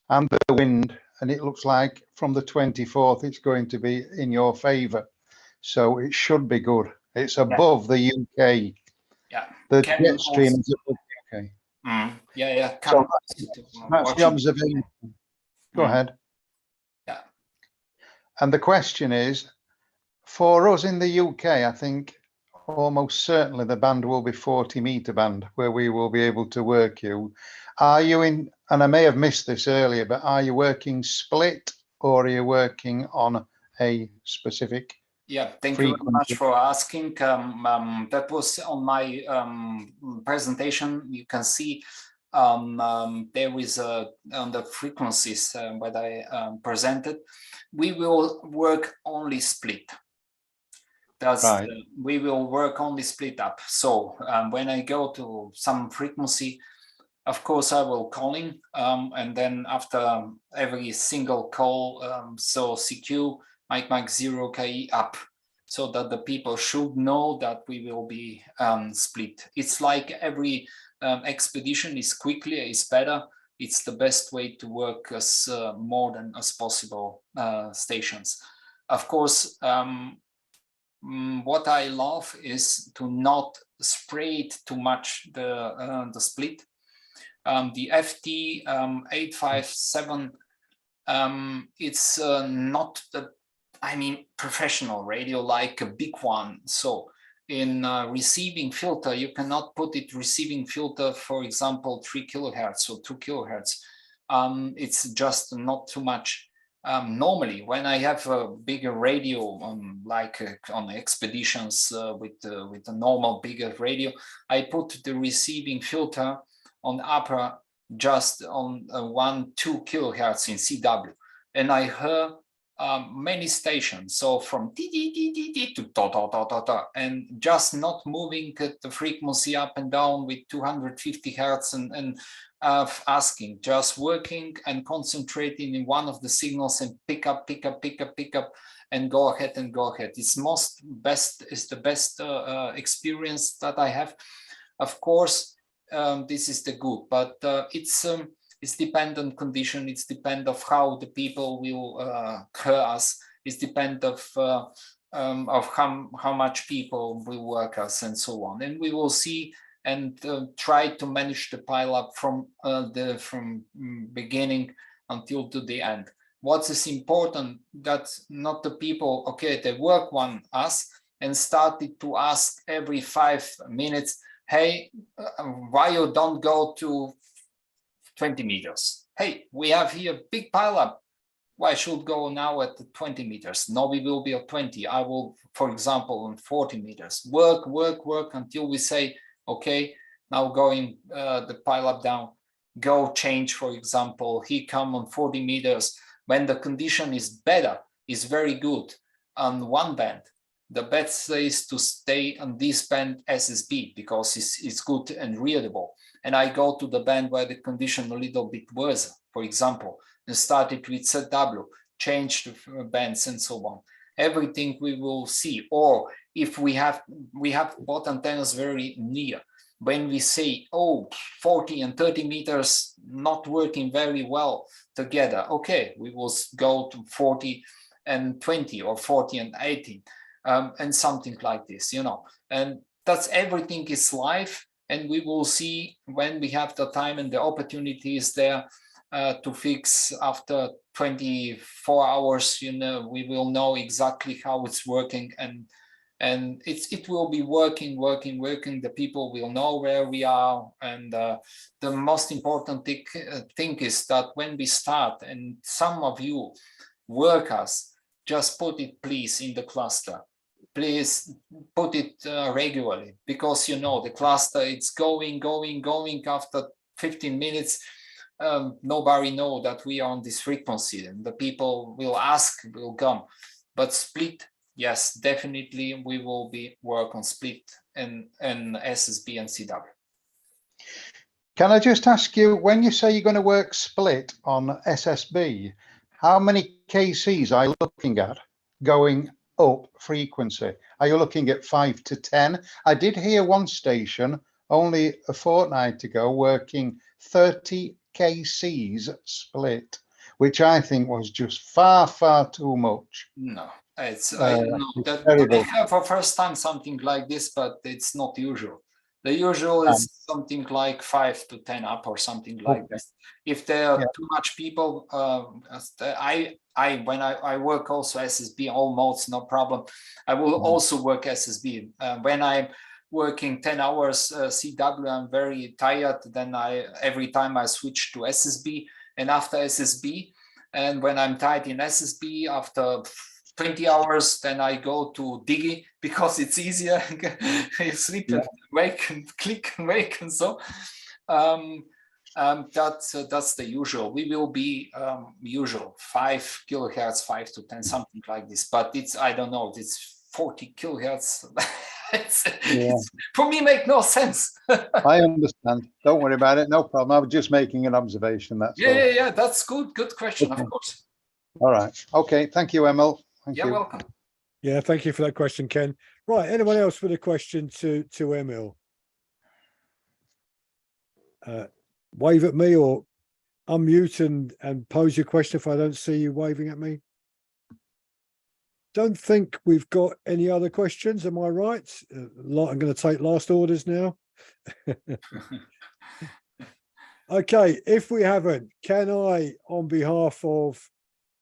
and the wind, and it looks like from the 24th it's going to be in your favour. So it should be good. It's above the UK. Yeah. The jet stream is above the UK. Yeah. So that's the observation. Go ahead. Yeah. And the question is, for us in the UK, I think almost certainly the band will be 40-meter band where we will be able to work you. Are you in, and I may have missed this earlier, but are you working split or are you working on a specific? Yeah, thank you very much for asking. That was on my presentation. You can see there is on the frequencies that I presented. We will work only split. We will work only split up. So when I go to some frequency, of course I will calling, and then after every single call, so CQ mic 0 KE up, so that the people should know that we will be split. It's like every expedition is quickly, is better. It's the best way to work as more than as possible stations. Of course, what I love is to not spray too much the split. The FT 857, it's not the, I mean, professional radio like a big one. So in receiving filter, you cannot put it receiving filter, for example, 3 kilohertz or 2 kilohertz. It's just not too much. Normally, when I have a bigger radio, like on expeditions with a normal bigger radio, I put the receiving filter on upper just on 1-2 kilohertz in CW, and I heard many stations. So from to ta, and just not moving the frequency up and down with 250 hertz and asking, just working and concentrating in one of the signals and pick up and go ahead. It's the best experience that I have. Of course, this is the good, but it's dependent condition. It's depend of how the people will hear us. It's depend of how much people will work us and so on. And we will see and try to manage the pile up from beginning until to the end. What is important, that not the people, okay, they work on us and started to ask every 5 minutes, hey, why you don't go to 20 meters? Hey, we have here big pile up. Why should go now at 20 meters? No, we will be at 20. I will, for example, on 40 meters. Work until we say, okay, now going the pile up down, go change, for example, he come on 40 meters. When the condition is better, is very good on one band, the best is to stay on this band SSB because it's good and readable. And I go to the band where the condition a little bit worse, for example, and started with ZW, change the bands and so on. Everything we will see. Or if we have both antennas very near, when we say, oh, 40 and 30 meters not working very well together, okay, we will go to 40 and 20 or 40 and 18. and something like this, you know, and that's everything is live, and we will see when we have the time and the opportunities there to fix after 24 hours, you know, we will know exactly how it's working, and it will be working. The people will know where we are, and the most important thing is that when we start, and some of you workers, just put it please in the cluster. Please put it regularly, because you know the cluster, it's going after 15 minutes. Nobody know that we are on this frequency, and the people will ask, will come. But split, yes, definitely we will be work on split and SSB and CW. Can I just ask you, when you say you're going to work split on SSB, how many KCs are you looking at going up frequency? Are you looking at 5 to 10? I did hear one station only a fortnight ago working 30 KCs split, which I think was just far too much. No, it's I don't know that I have for first time something like this, but it's not usual. The usual is something like 5 to 10 up or something like this. If there are too much people, when I work also SSB all modes, no problem. I will also work SSB. When I'm working 10 hours CW, I'm very tired. Then every time I switch to SSB, and after SSB, and when I'm tired in SSB after 20 hours, then I go to Digi because it's easier. You sleep and wake and click and wake, and so that's the usual. We will be usual 5 kilohertz, 5 to 10, something like this. But it's, I don't know, it's 40 kilohertz. it's, for me, make no sense. I understand. Don't worry about it. No problem. I was just making an observation. That's all. Yeah. That's good. Good question. Okay. Of course. All right. Okay. Thank you, Emil. Thank you. Welcome. Yeah, thank you for that question, Ken. Right, anyone else with a question to Emil? Wave at me or unmute and pose your question if I don't see you waving at me. Don't think we've got any other questions. Am I right? I'm going to take last orders now. Okay, if we haven't, can I, on behalf of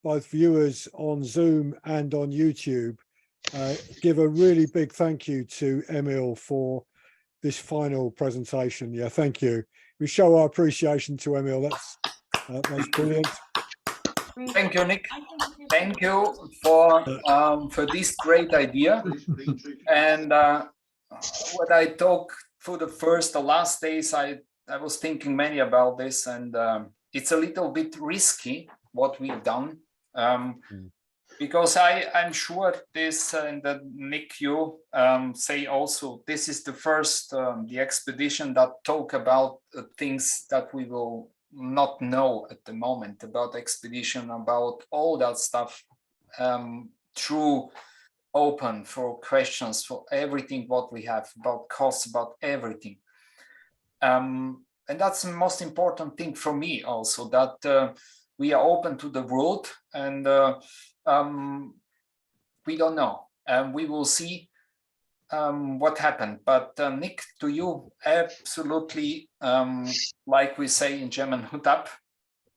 both viewers on Zoom and on YouTube, give a really big thank you to Emil for this final presentation. Yeah, thank you. We show our appreciation to Emil. That's brilliant. Thank you, Nick. Thank you for this great idea. And when I talk for the last days, I was thinking many about this, and it's a little bit risky what we've done. Because I'm sure this, and that Nick, you say also, this is the first DXpedition that talk about things that we will not know at the moment about expedition, about all that stuff, through open for questions, for everything what we have, about costs, about everything. And that's the most important thing for me also, that we are open to the world, and we don't know, and we will see what happened. But Nick, to you, absolutely, like we say in German, Hut ab.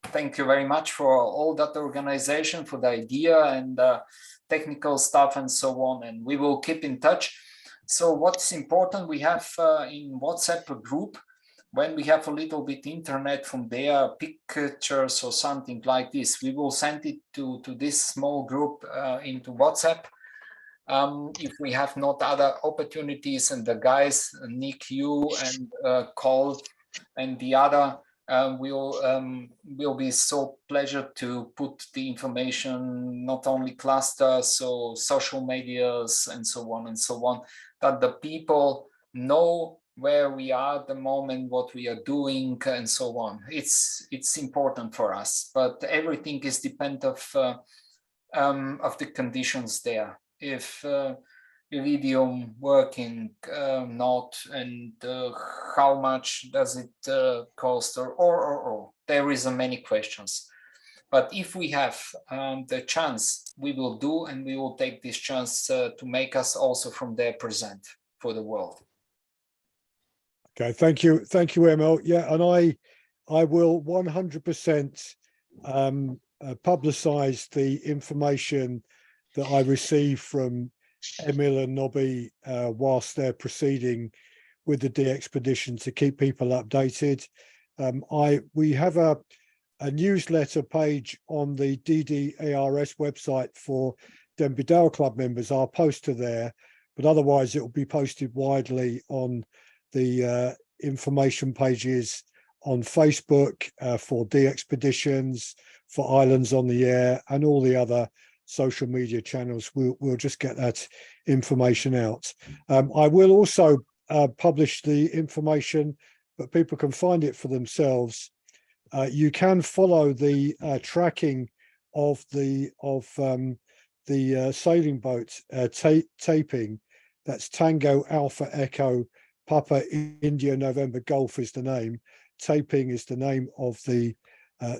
Thank you very much for all that organization, for the idea and technical stuff and so on, and we will keep in touch. So what's important, we have in WhatsApp a group. When we have a little bit internet from there, pictures or something like this, we will send it to this small group into WhatsApp. If we have not other opportunities, and the guys, Nick, you and Cole and the other, will be so pleasure to put the information, not only clusters, so social medias and so on, that the people know where we are at the moment, what we are doing, and so on. It's important for us, but everything is dependent of the conditions there. If Iridium working, not, and how much does it cost, or there is many questions. But if we have the chance, we will do, and we will take this chance to make us also from there present for the world. Okay, thank you, Emil. Yeah, and I will 100% publicize the information that I receive from Emil and Nobby whilst they're proceeding with the DXpedition to keep people updated. We have a newsletter page on the DDARS website for Denby Dale Club members. I'll post to there, but otherwise it will be posted widely on the information pages on Facebook for DXpeditions, for Islands on the Air, and all the other social media channels. We'll just get that information out. I will also publish the information, but people can find it for themselves. You can follow the tracking of the sailing boat taping. That's Tango Alpha Echo Papa India November Golf is the name. Taping is the name of the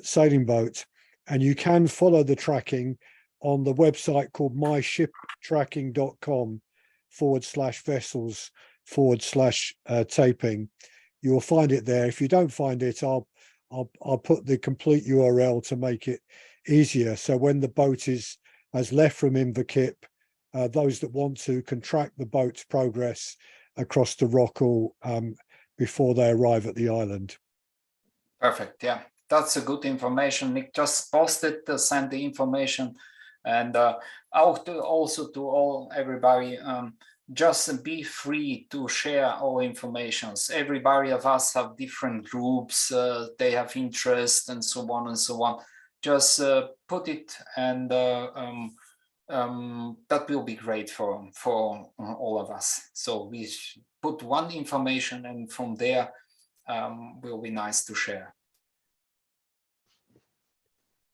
sailing boat, and you can follow the tracking on the website called myshiptracking.com/vessels/taping. You'll find it there. If you don't find it, I'll put the complete URL to make it easier. So when the boat has left from Inverkip, those that want to can track the boat's progress across the Rockall before they arrive at the island. Perfect. Yeah, that's a good information. Nick just posted to send the information, and also to everybody. Just be free to share all informations. Everybody of us have different groups, they have interest and so on and so on. Just put it, and that will be great for all of us. So we put one information, and from there will be nice to share.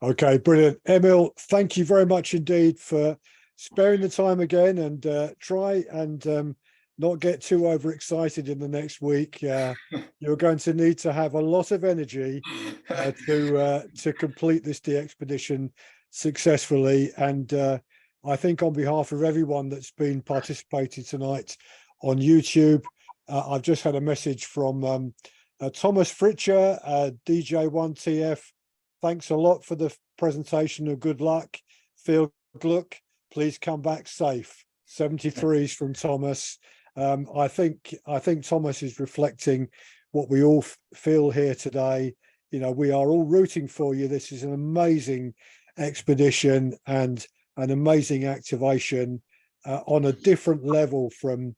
Okay, brilliant. Emil, thank you very much indeed for sparing the time again, and try and not get too overexcited in the next week. You're going to need to have a lot of energy to complete this DXpedition successfully. And I think on behalf of everyone that's been participating tonight on YouTube, I've just had a message from Thomas Fritcher, DJ1TF. Thanks a lot for the presentation and good luck. Phil Gluck, please come back safe. 73s from Thomas. I think Thomas is reflecting what we all feel here today. You know, we are all rooting for you. This is an amazing expedition and an amazing activation on a different level from,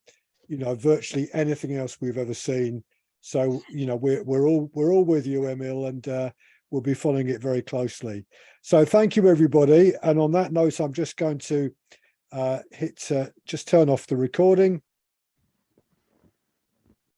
you know, virtually anything else we've ever seen. So, you know, we're all with you, Emil, and we'll be following it very closely. So thank you, everybody. And on that note, I'm just going to just turn off the recording.